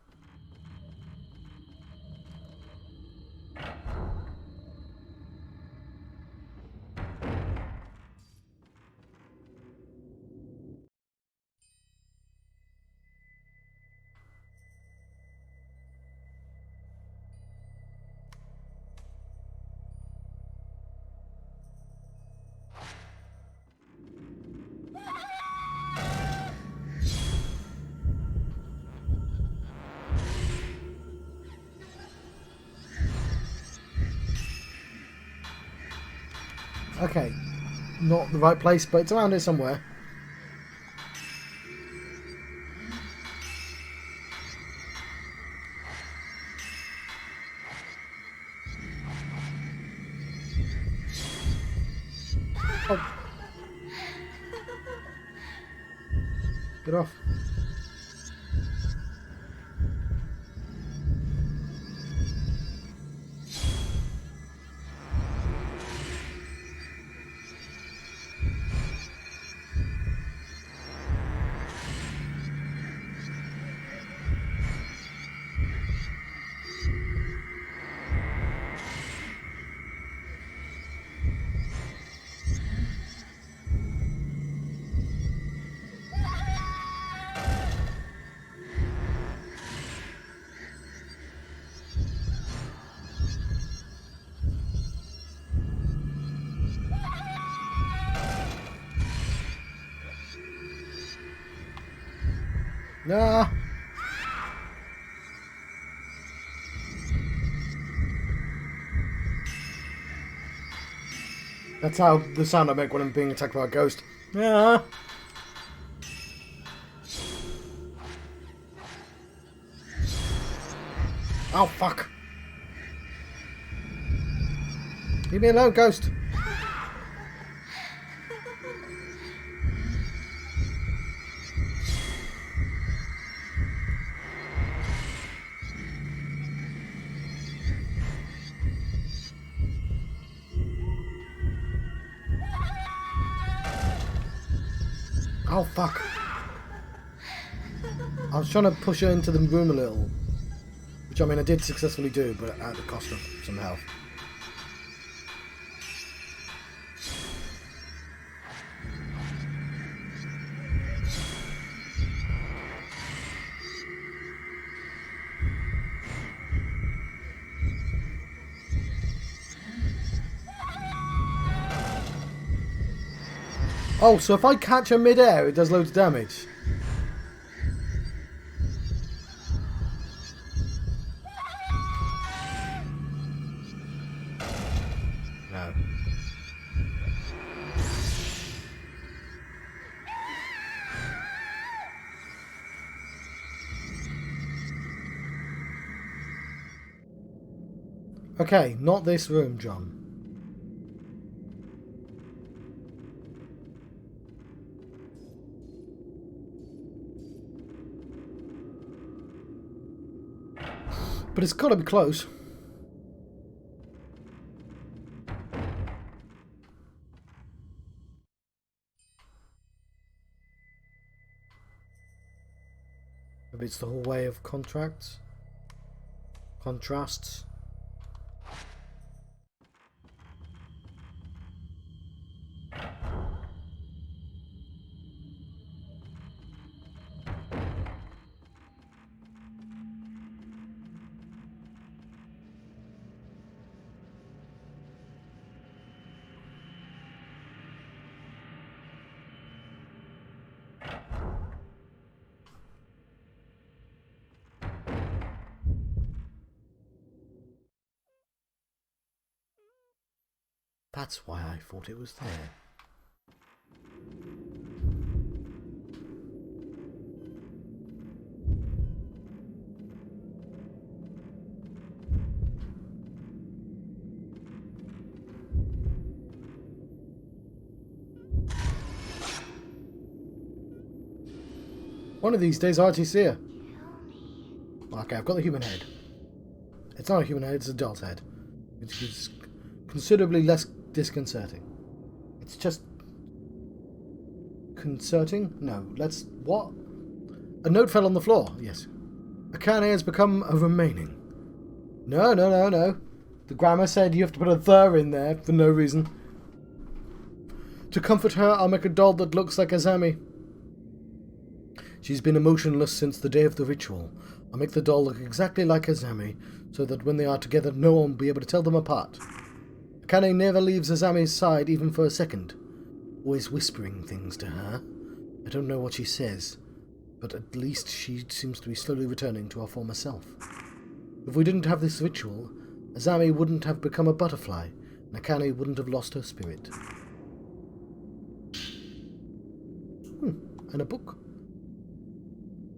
Okay, not the right place, but it's around here somewhere. Oh. Get off. Nah. That's how the sound I make when I'm being attacked by a ghost. Yeah. Oh, fuck. Leave me alone, ghost. Oh, fuck. I was trying to push her into the room a little. Which, I mean, I did successfully do, but at the cost of some health. Oh, so if I catch her mid-air, it does loads of damage. No. Okay, not this room, John. But it's got to be close. Maybe it's the whole way of contrasts. That's why I thought it was there. One of these days, Archie's here. Okay, I've got the human head. It's not a human head, it's a doll's head. It's considerably less disconcerting. It's just... concerting? No, let's... what? A note fell on the floor, yes. Akane has become a remaining. No. The grammar said you have to put a "the" in there for no reason. To comfort her, I'll make a doll that looks like Azami. She's been emotionless since the day of the ritual. I'll make the doll look exactly like Azami, so that when they are together, no one will be able to tell them apart. Akane never leaves Azami's side even for a second, always whispering things to her. I don't know what she says, but at least she seems to be slowly returning to her former self. If we didn't have this ritual, Azami wouldn't have become a butterfly, and Akane wouldn't have lost her spirit. And a book.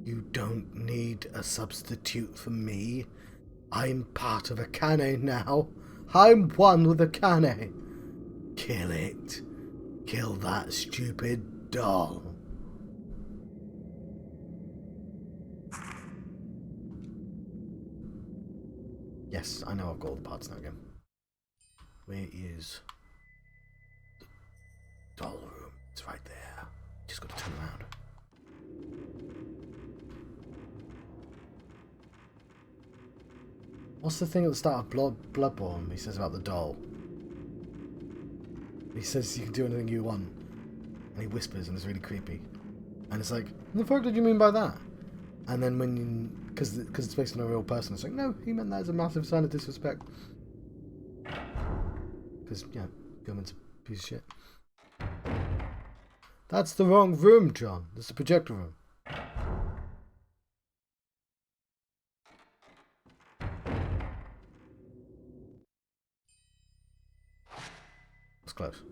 You don't need a substitute for me. I'm part of Akane now. I'm one with Akane. Kill it. Kill that stupid doll. Yes, I know I've got all the parts now again. Where is the doll room? It's right there. Just got to turn around. What's the thing at the start of Bloodborne he says about the doll? He says you can do anything you want. And he whispers and it's really creepy. And it's like, what the fuck did you mean by that? And then when you... Because it's based on a real person, it's like, no, he meant that as a massive sign of disrespect. Because, yeah, government's a piece of shit. That's the wrong room, John. That's the projector room. It's close.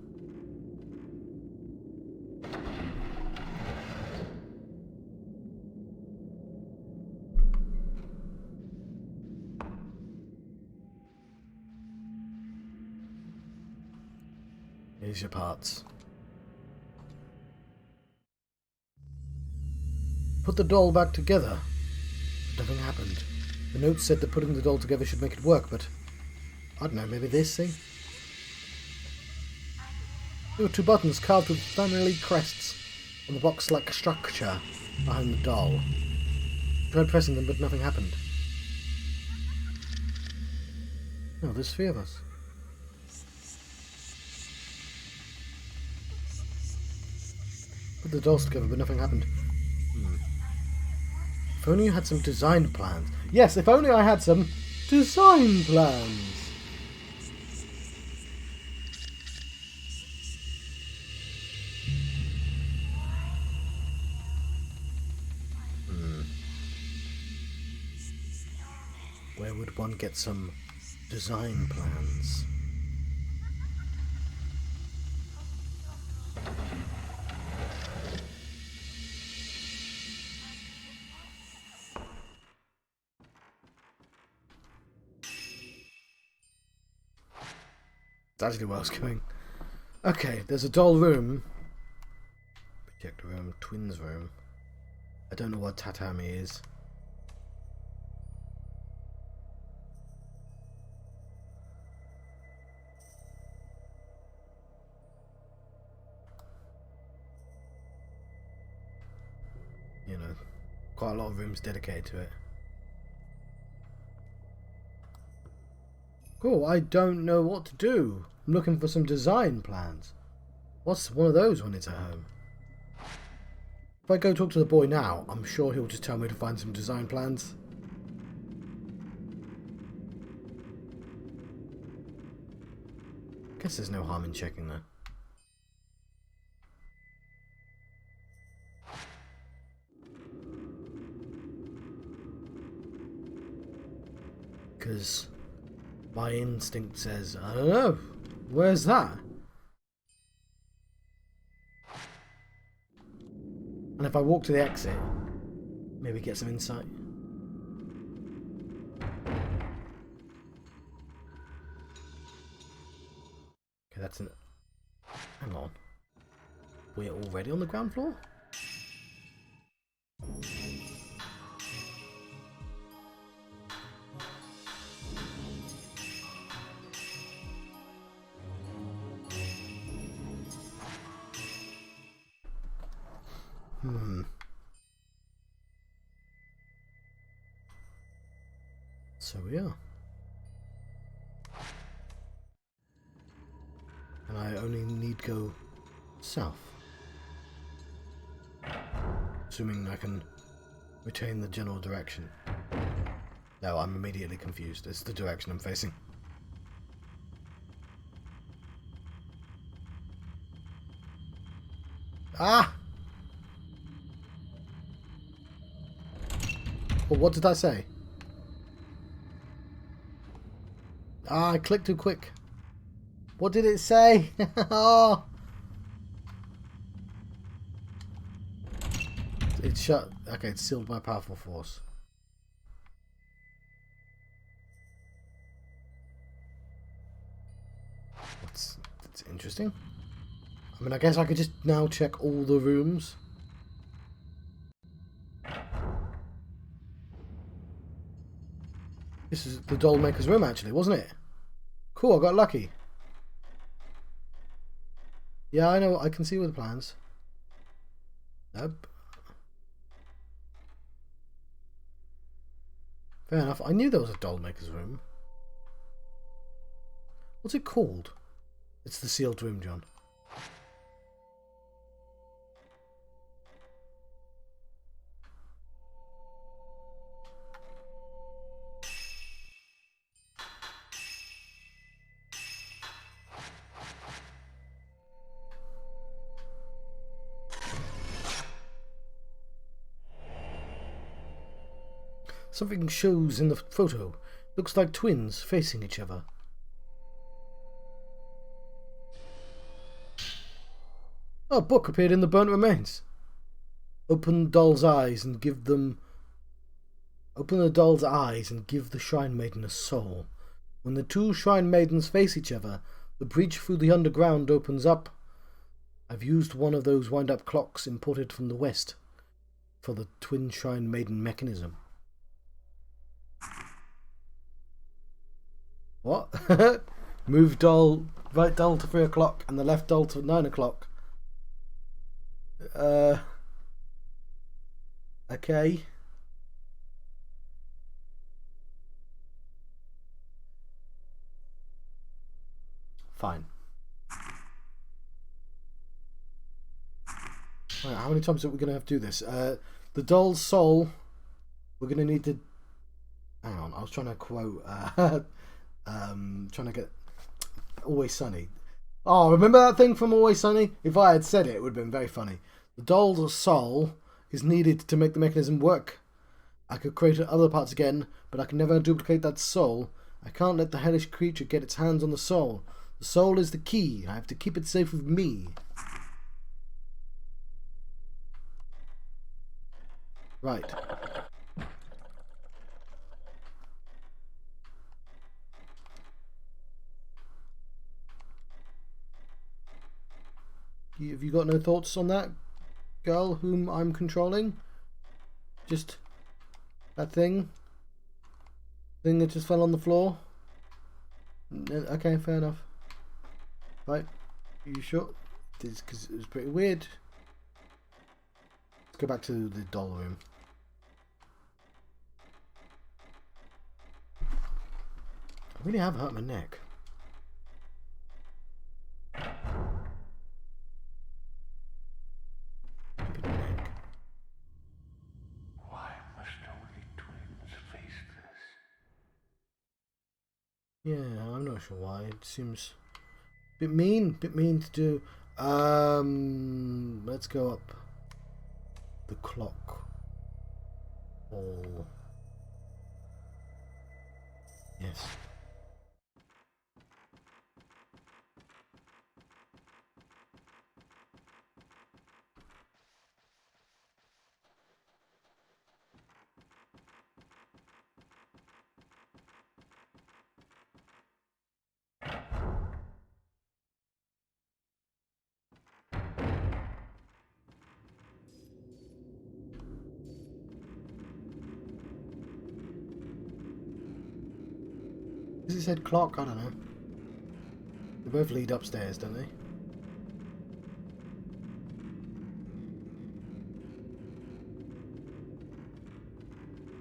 Here's your parts. Put the doll back together. Nothing happened. The note said that putting the doll together should make it work, but... I don't know, maybe this thing? There were two buttons carved with family crests on the box-like structure behind the doll. I tried pressing them, but nothing happened. No, there's three of us. Put the dolls together, but nothing happened. If only you had some design plans. Yes, if only I had some design plans. Where would one get some design plans? That's actually where I was going. Okay, there's a doll room. Projector room, twins room. I don't know what tatami is. quite a lot of rooms dedicated to it. Cool, I don't know what to do. I'm looking for some design plans. What's one of those when it's at home? If I go talk to the boy now, I'm sure he'll just tell me to find some design plans. Guess there's no harm in checking though. Because my instinct says, I don't know, where's that? And if I walk to the exit, maybe get some insight. Okay, that's an... Hang on. We're already on the ground floor? So we are. And I only need go south. Assuming I can retain the general direction. No, I'm immediately confused. It's the direction I'm facing. Ah! Well, what did I say? Ah, I clicked too quick. What did it say? Oh! It's shut. Okay, it's sealed by powerful force. That's interesting. I mean, I guess I could just now check all the rooms. This is the doll maker's room, actually, wasn't it? Cool, I got lucky. Yeah, I know, I can see all the plans. Nope. Fair enough, I knew there was a doll maker's room. What's it called? It's the sealed room, John. Something shows in the photo. Looks like twins facing each other. Oh, a book appeared in the burnt remains. Open the doll's eyes and give them... Open the doll's eyes and give the Shrine Maiden a soul. When the two Shrine Maidens face each other, the breach through the underground opens up. I've used one of those wind-up clocks imported from the West for the Twin Shrine Maiden mechanism. What? Move doll, right doll to 3 o'clock and the left doll to 9 o'clock. Okay. Fine. Right, how many times are we going to have to do this? The doll's soul, we're going to need to... Hang on, I was trying to quote... trying to get Always Sunny. Oh, remember that thing from Always Sunny? If I had said it, it would have been very funny. The doll's soul is needed to make the mechanism work. I could create other parts again, but I can never duplicate that soul. I can't let the hellish creature get its hands on the soul. The soul is the key. I have to keep it safe with me. Right. Have you got no thoughts on that girl whom I'm controlling? Just that thing that just fell on the floor? Okay, fair enough. Right, are you sure? Because it was pretty weird. Let's go back to the doll room. I really have hurt my neck. Stupid neck. Why must only twins face this? Yeah, I'm not sure why. It seems a bit mean to do. Let's go up the clock. Oh, yes. Does it said clock? I don't know. They both lead upstairs, don't they?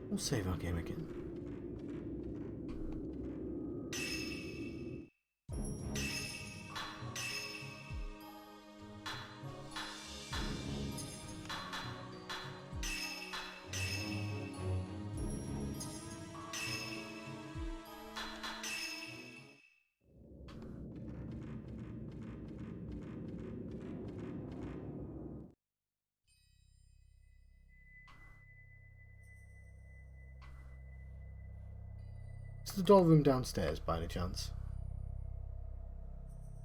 We'll save our game again. Is the doll room downstairs by any chance?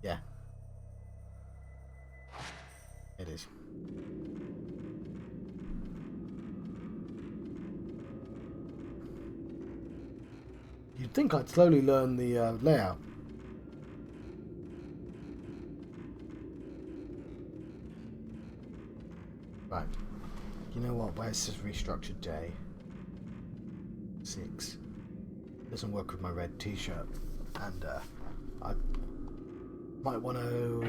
Yeah. It is. You'd think I'd slowly learn the layout. Right. You know what? Where's this restructured day? 6. Doesn't work with my red t-shirt. And I might want to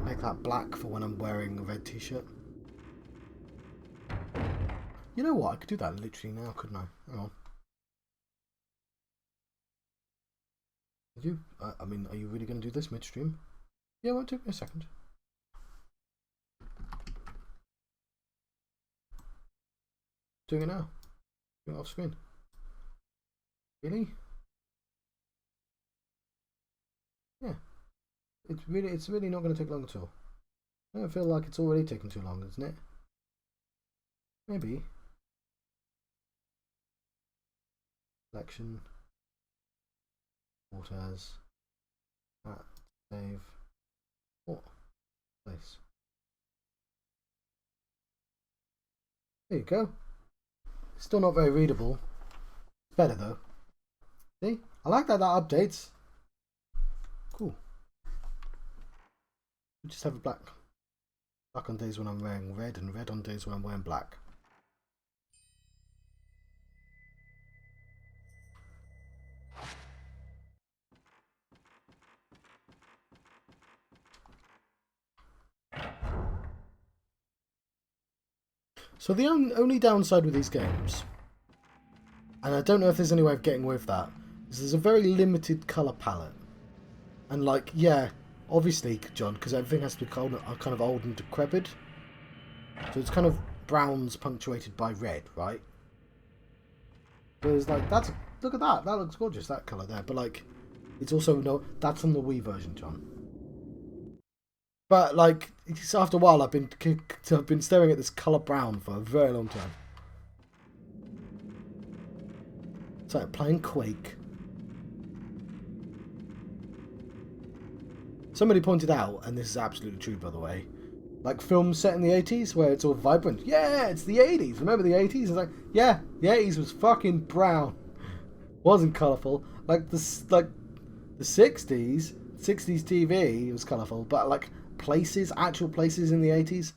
make that black for when I'm wearing a red t-shirt. You know what? I could do that literally now, couldn't I? Hang on. I mean, are you really going to do this midstream? Yeah, it won't take me a second. Doing it now. Doing it off screen. Really? Yeah. It's really not going to take long at all. I don't feel like it's already taken too long, isn't it? Maybe. Selection. What as? That. Save. What? Place. There you go. Still not very readable. Better though. See? I like that updates. Cool. We just have a black on days when I'm wearing red and red on days when I'm wearing black. So the only downside with these games, and I don't know if there's any way of getting away with that, is there's a very limited colour palette. And like, yeah, obviously, John, because everything has to be kind of old and decrepit. So it's kind of browns punctuated by red, right? But it's like, look at that, that looks gorgeous, that colour there. But like, it's also, that's on the Wii version, John. But like, it's after a while, I've been staring at this colour brown for a very long time. It's like playing Quake. Somebody pointed out, and this is absolutely true by the way, like films set in the 80s where it's all vibrant. Yeah, it's the 80s. Remember the 80s? It's like, yeah, the 80s was fucking brown. Wasn't colourful. Like the 60s TV was colourful, but like actual places in the 80s,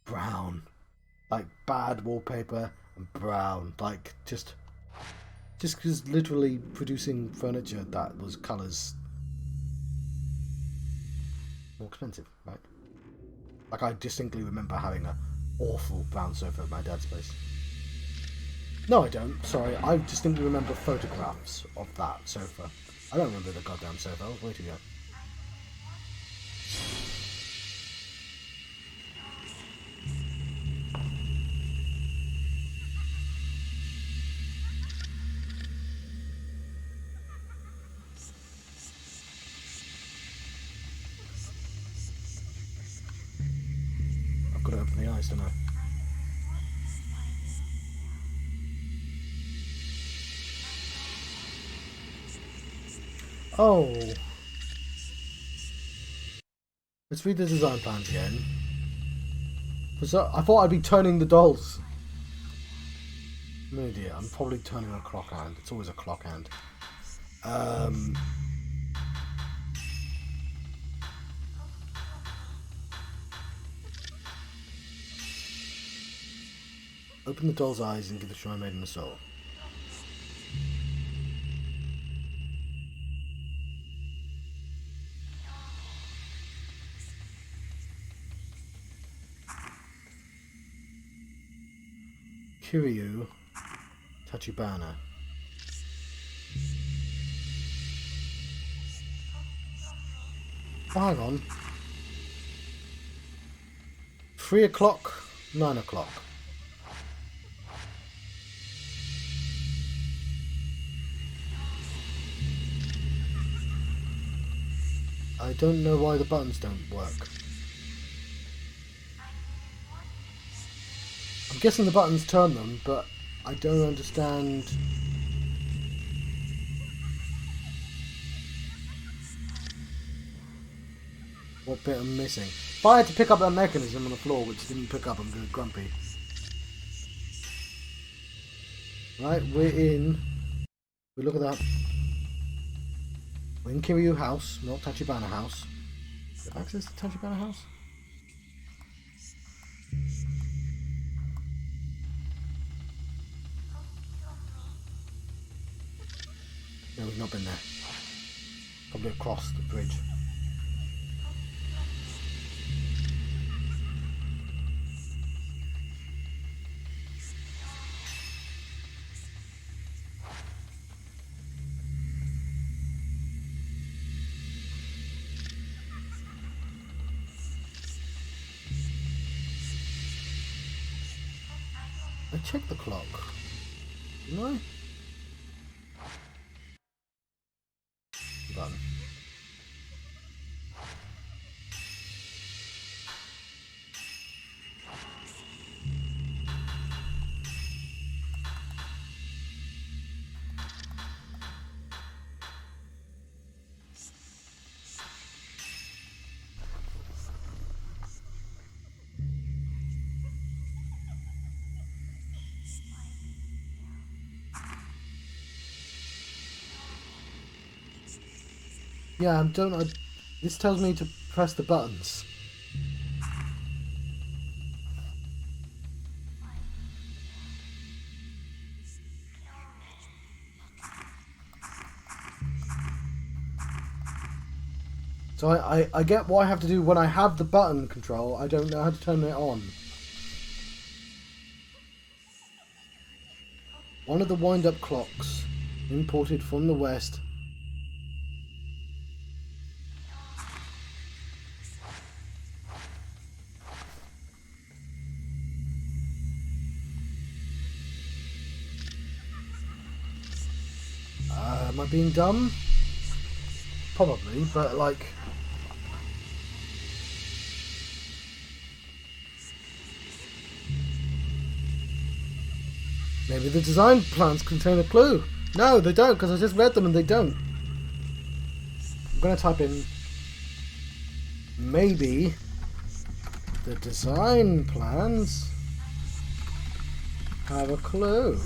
brown. Like bad wallpaper and brown. Like just because literally producing furniture that was colours more expensive, right? Like I distinctly remember having an awful brown sofa at my dad's place. No, I don't. Sorry, I distinctly remember photographs of that sofa. I don't remember the goddamn sofa. I was way too young. I've got to open the eyes, don't I? Oh. Let's read the design plans again. I thought I'd be turning the dolls. I'm an idiot. I'm probably turning a clock hand. It's always a clock hand. Open the doll's eyes and give the shrine maiden a soul. Kiryu Tachibana. Oh, hang on. 3 o'clock, 9 o'clock. I don't know why the buttons don't work. I'm guessing the buttons turn them, but I don't understand. What bit I'm missing. If I had to pick up that mechanism on the floor, which didn't pick up, I'm going grumpy. Right, we're in. We look at that. We're in Kiryu house, not Tachibana house. Do you have access to Tachibana house? No, we've not been there. Probably across the bridge. I checked the clock. Didn't I? Done. Yeah, this tells me to press the buttons. So I get what I have to do when I have the button control. I don't know how to turn it on. One of the wind-up clocks imported from the West. Am I being dumb? Probably, but like... Maybe the design plans contain a clue. No, they don't, because I just read them and they don't. I'm going to type in... Maybe the design plans have a clue.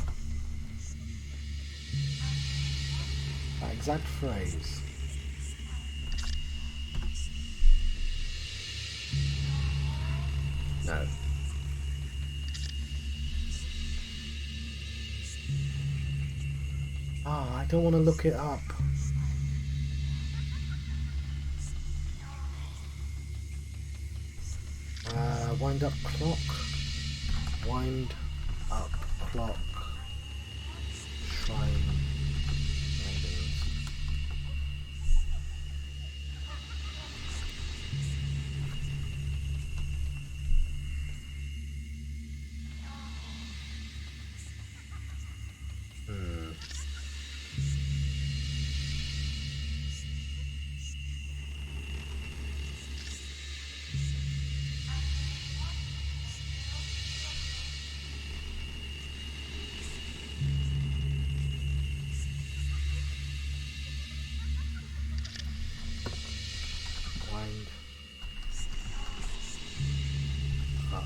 That exact phrase. No. I don't want to look it up. Wind up clock. Wind up clock. Flying dragons. Wind up.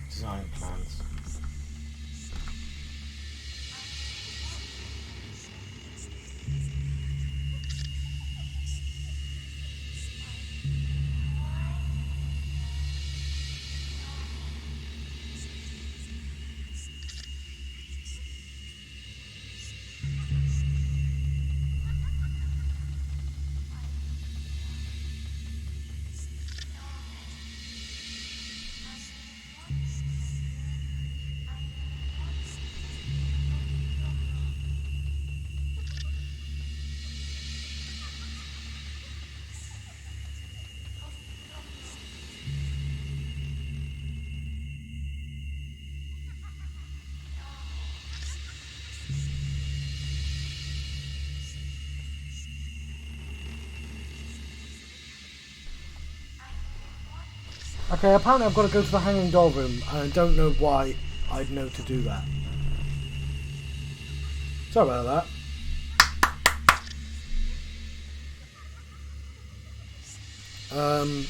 Design plans. Okay, apparently I've got to go to the hanging doll room, and I don't know why I'd know to do that. Sorry about that.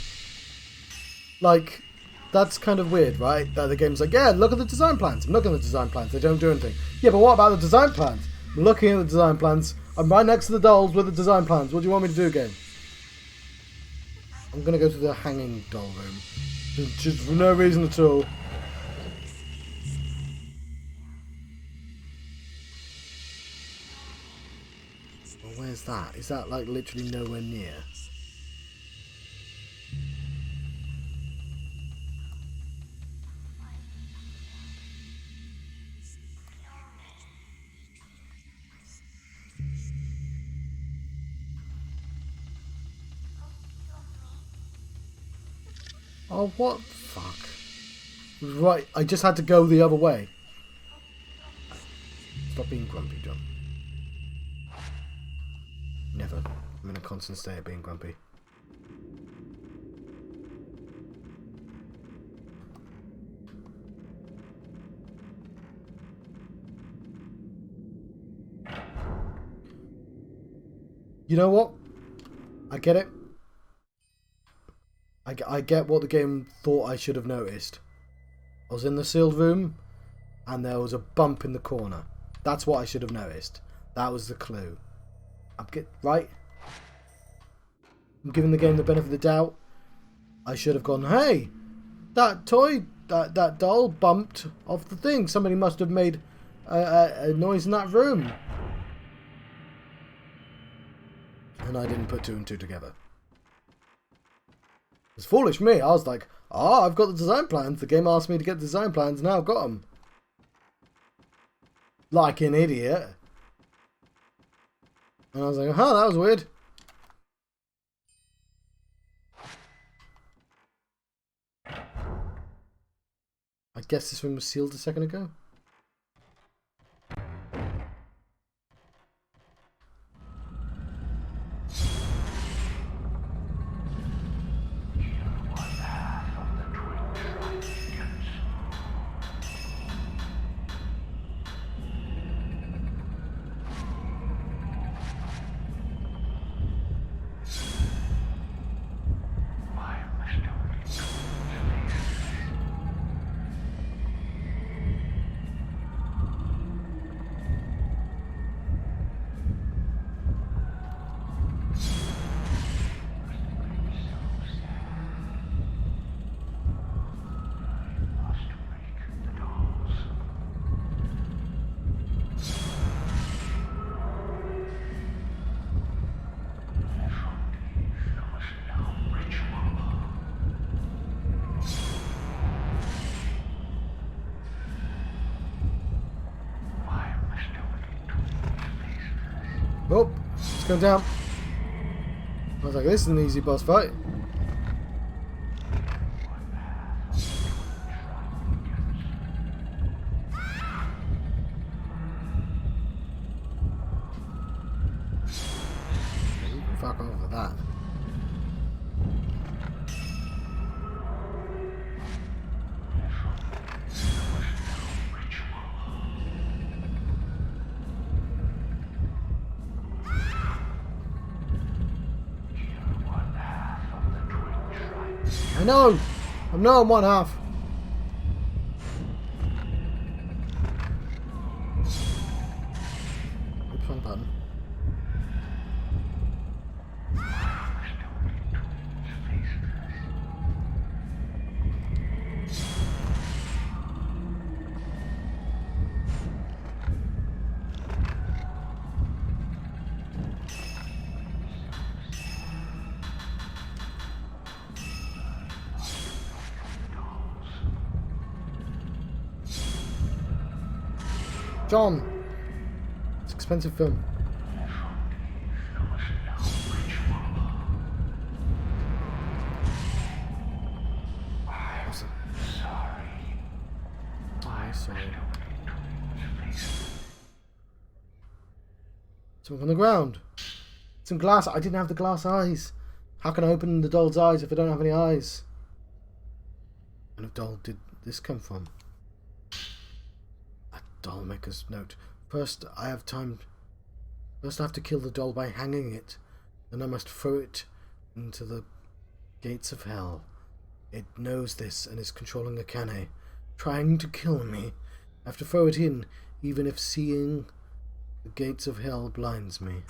Like, that's kind of weird, right? That the game's like, yeah, look at the design plans. I'm looking at the design plans. They don't do anything. Yeah, but what about the design plans? I'm looking at the design plans. I'm right next to the dolls with the design plans. What do you want me to do, game? I'm going to go to the hanging doll room. Just for no reason at all. Well, where's that? Is that, like, literally nowhere near? Oh, what the fuck? Right, I just had to go the other way. Stop being grumpy, John. Never. I'm in a constant state of being grumpy. You know what? I get it. I get what the game thought I should have noticed. I was in the sealed room, and there was a bump in the corner. That's what I should have noticed. That was the clue. Right? I'm giving the game the benefit of the doubt. I should have gone, hey, that toy, that doll bumped off the thing. Somebody must have made a noise in that room. And I didn't put two and two together. It's foolish me. I was like, I've got the design plans. The game asked me to get the design plans. Now I've got them. Like an idiot. And I was like, that was weird. I guess this room was sealed a second ago. Oh, it's going down. I was like, this is an easy boss fight. Fuck off with that. I know! I know I'm one half. Oops, wrong button. John! It's an expensive film. Awesome. I'm sorry. Something on the ground. Some glass. I didn't have the glass eyes. How can I open the doll's eyes if I don't have any eyes? And what doll did this come from? Dollmaker's note. First, I have to kill the doll by hanging it. Then I must throw it into the gates of hell. It knows this and is controlling Akane, trying to kill me. I have to throw it in, even if seeing the gates of hell blinds me.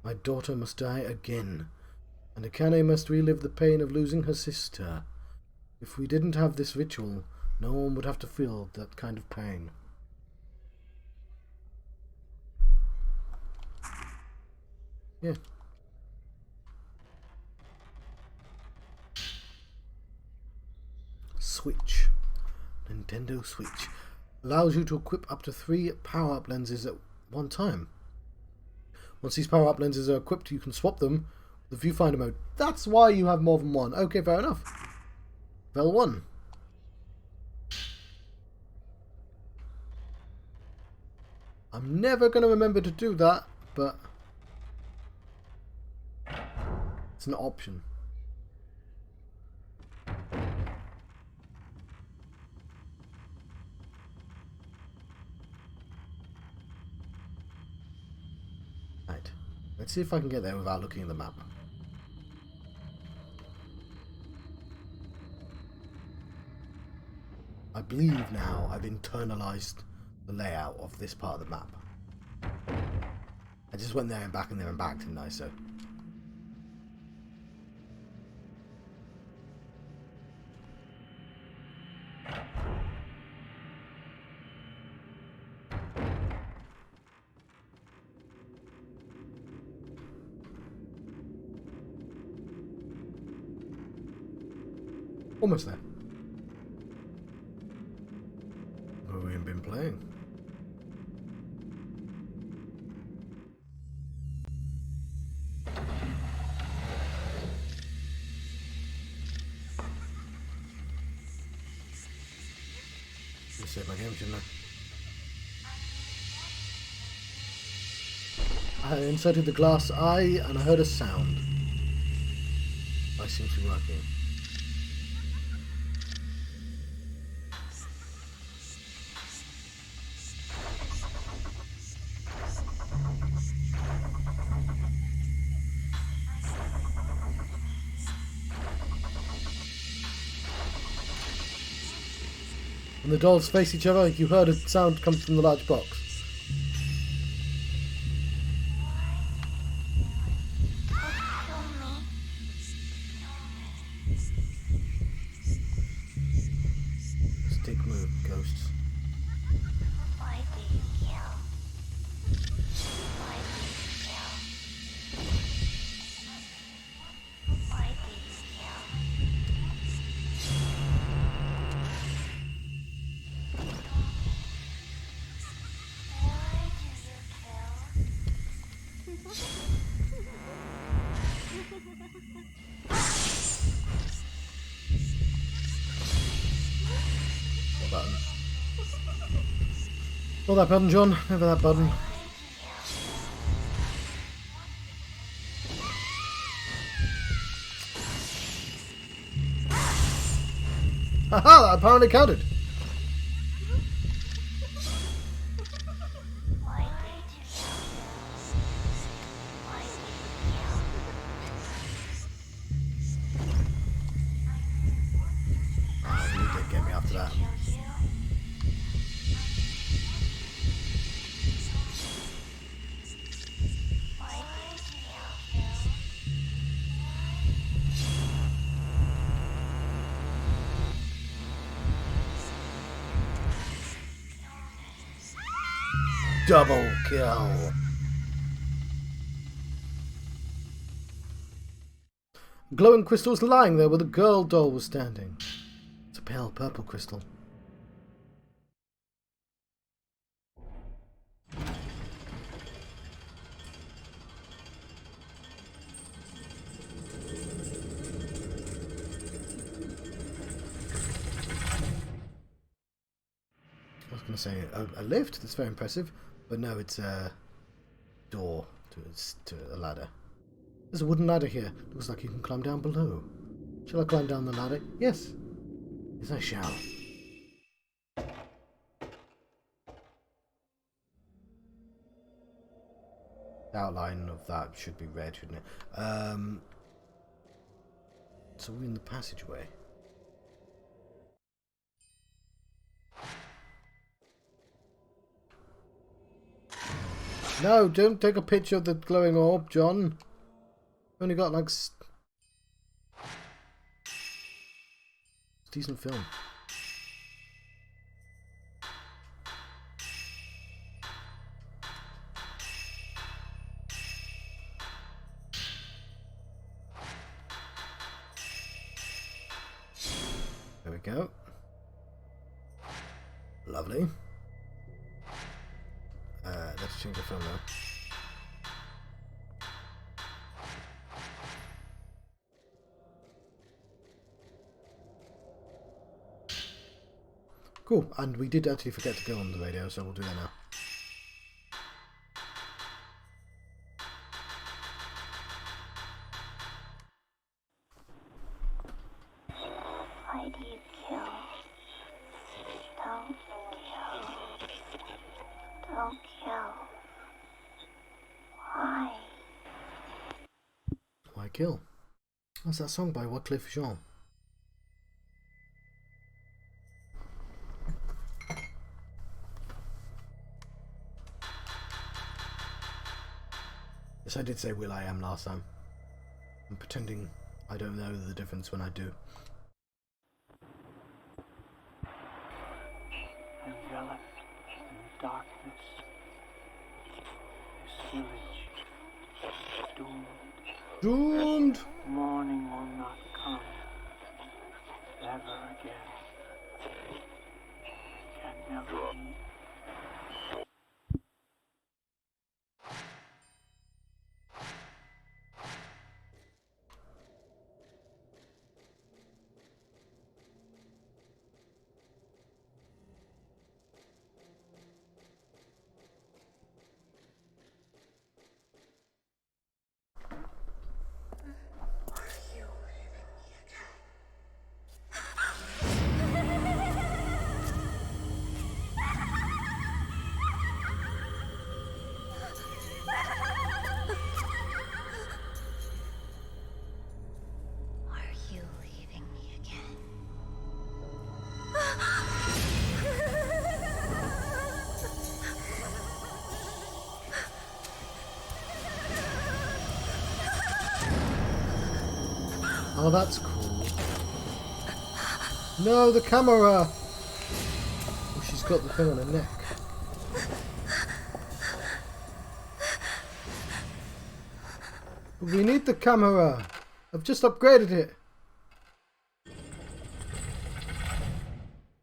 My daughter must die again, and Akane must relive the pain of losing her sister. If we didn't have this ritual, no one would have to feel that kind of pain. Yeah. Switch. Nintendo Switch. Allows you to equip up to 3 power-up lenses at one time. Once these power-up lenses are equipped, you can swap them with the viewfinder mode. That's why you have more than one. Okay, fair enough. Vel 1. I'm never going to remember to do that, but it's an option. Right. Let's see if I can get there without looking at the map. I believe now I've internalized the layout of this part of the map. I just went there and back, didn't I? So almost there. Where we have been playing. Just save my game, shouldn't I? I inserted the glass eye and I heard a sound. I seem to be working. When the dolls face each other, you heard a sound come from the large box. Stick move, ghosts. Why did you kill? Why did you kill? Why did you kill? What button? Not that button, John. Never that button. Haha, that apparently counted. Why did you kill? Why did Oh, you did get me after that. you kill? Why did you kill? Double kill. Glowing crystals lying there where the girl doll was standing. It's a pale purple crystal. I was going to say a lift. That's very impressive, but no, it's a door to a ladder. There's a wooden ladder here. Looks like you can climb down below. Shall I climb down the ladder? Yes. Yes, I shall. The outline of that should be red, shouldn't it? So we're in the passageway. No, don't take a picture of the glowing orb, John. Only got like decent film. There we go. Lovely. Let's change the film now. Cool, and we did actually forget to go on the radio, so we'll do that now. Why do you kill? Don't kill. Don't kill. Why? Why kill? That's that song by Wycliffe Jean. Yes, I did say Will I Am last time. I'm pretending I don't know the difference when I do. Enveloped in darkness, this village is doomed. Doomed! Morning will not come ever again. Can never be. Are you leaving me again? Oh, that's cool. No, the camera! Oh, she's got the thing on her neck. We need the camera. I've just upgraded it.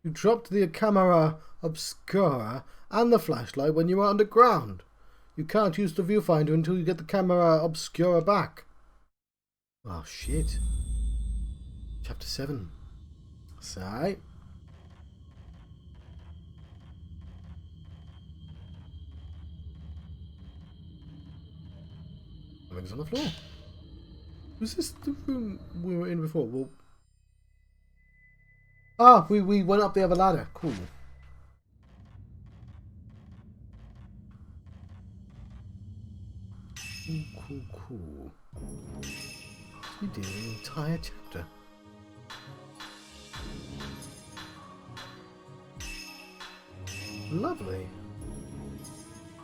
You dropped the camera obscura and the flashlight when you were underground. You can't use the viewfinder until you get the camera obscura back. Oh, shit. Chapter 7. That's alright. Something's on the floor. Was this the room we were in before? Well, ah, we went up the other ladder. Cool. Cool. We did an entire chapter. Lovely.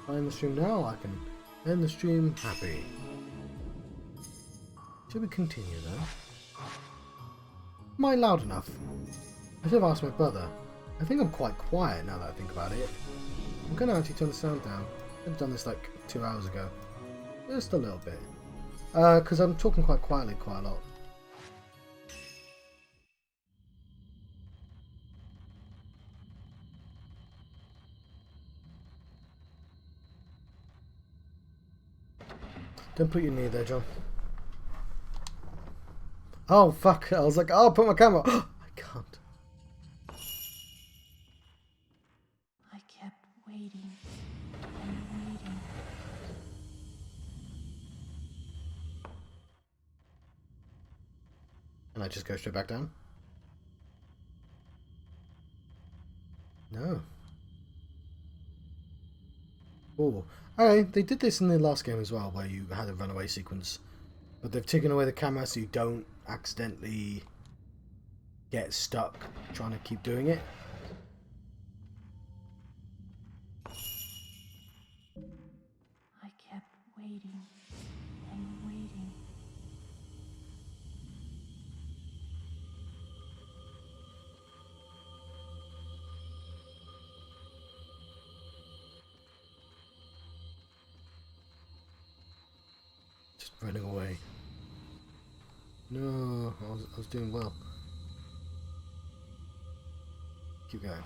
Find the stream now. I can end the stream happy. Should we continue though? Am I loud enough? I should have asked my brother. I think I'm quite quiet now that I think about it. I'm going to actually turn the sound down. I've done this like 2 hours ago. Just a little bit. Because I'm talking quite quietly quite a lot. Don't put your knee there, John. Oh, fuck. I was like, oh, put my camera. I can't. I kept waiting and waiting. And I just go straight back down? No. Oh. Alright, they did this in the last game as well, where you had a runaway sequence. But they've taken away the camera so you don't accidentally get stuck trying to keep doing it. I kept waiting and waiting. Just running away. No, I was doing well. Keep going.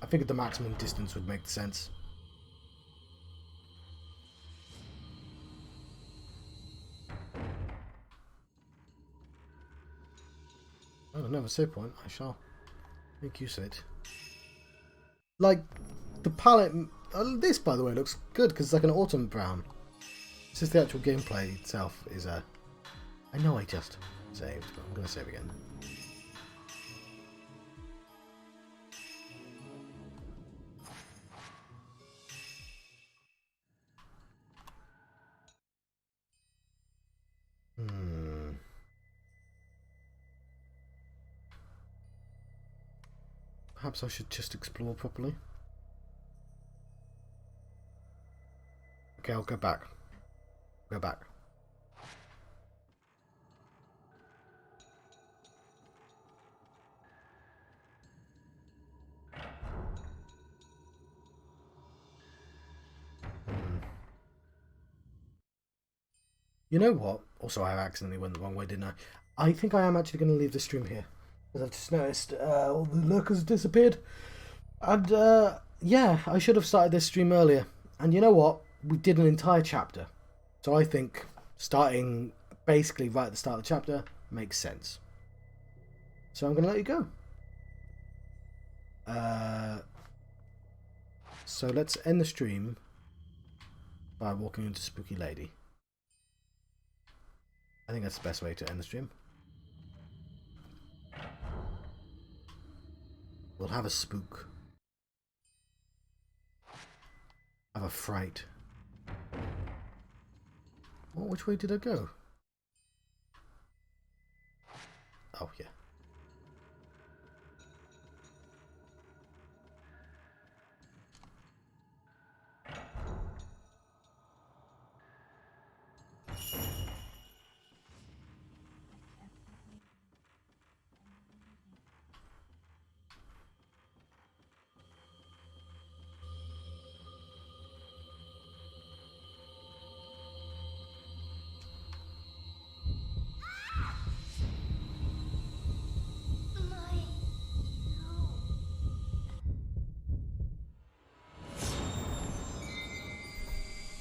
I figured the maximum distance would make sense. I don't know, a save point. I shall make use of it. Like, the palette... this, by the way, looks good because it's like an autumn brown. It's just the actual gameplay itself is a... I know I just saved, but I'm going to save again. Perhaps I should just explore properly. Okay, I'll go back. Go back. You know what? Also, I accidentally went the wrong way, didn't I? I think I am actually going to leave the stream here. Because I've just noticed all the lurkers disappeared. And, yeah, I should have started this stream earlier. And you know what? We did an entire chapter. So I think starting basically right at the start of the chapter makes sense. So I'm going to let you go. So let's end the stream by walking into Spooky Lady. I think that's the best way to end the stream. We'll have a spook. Have a fright. Well, which way did I go? Oh, yeah.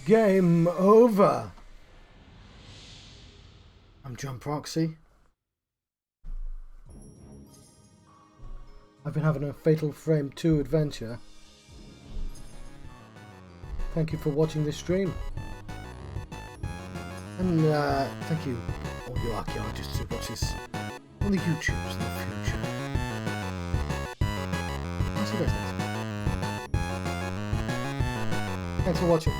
Game over. I'm John Proxy. I've been having a Fatal Frame 2 adventure. Thank you for watching this stream. And thank you, all you archaeologists who watch this on the YouTubes in the future. I'll see you guys next time. Thanks for watching.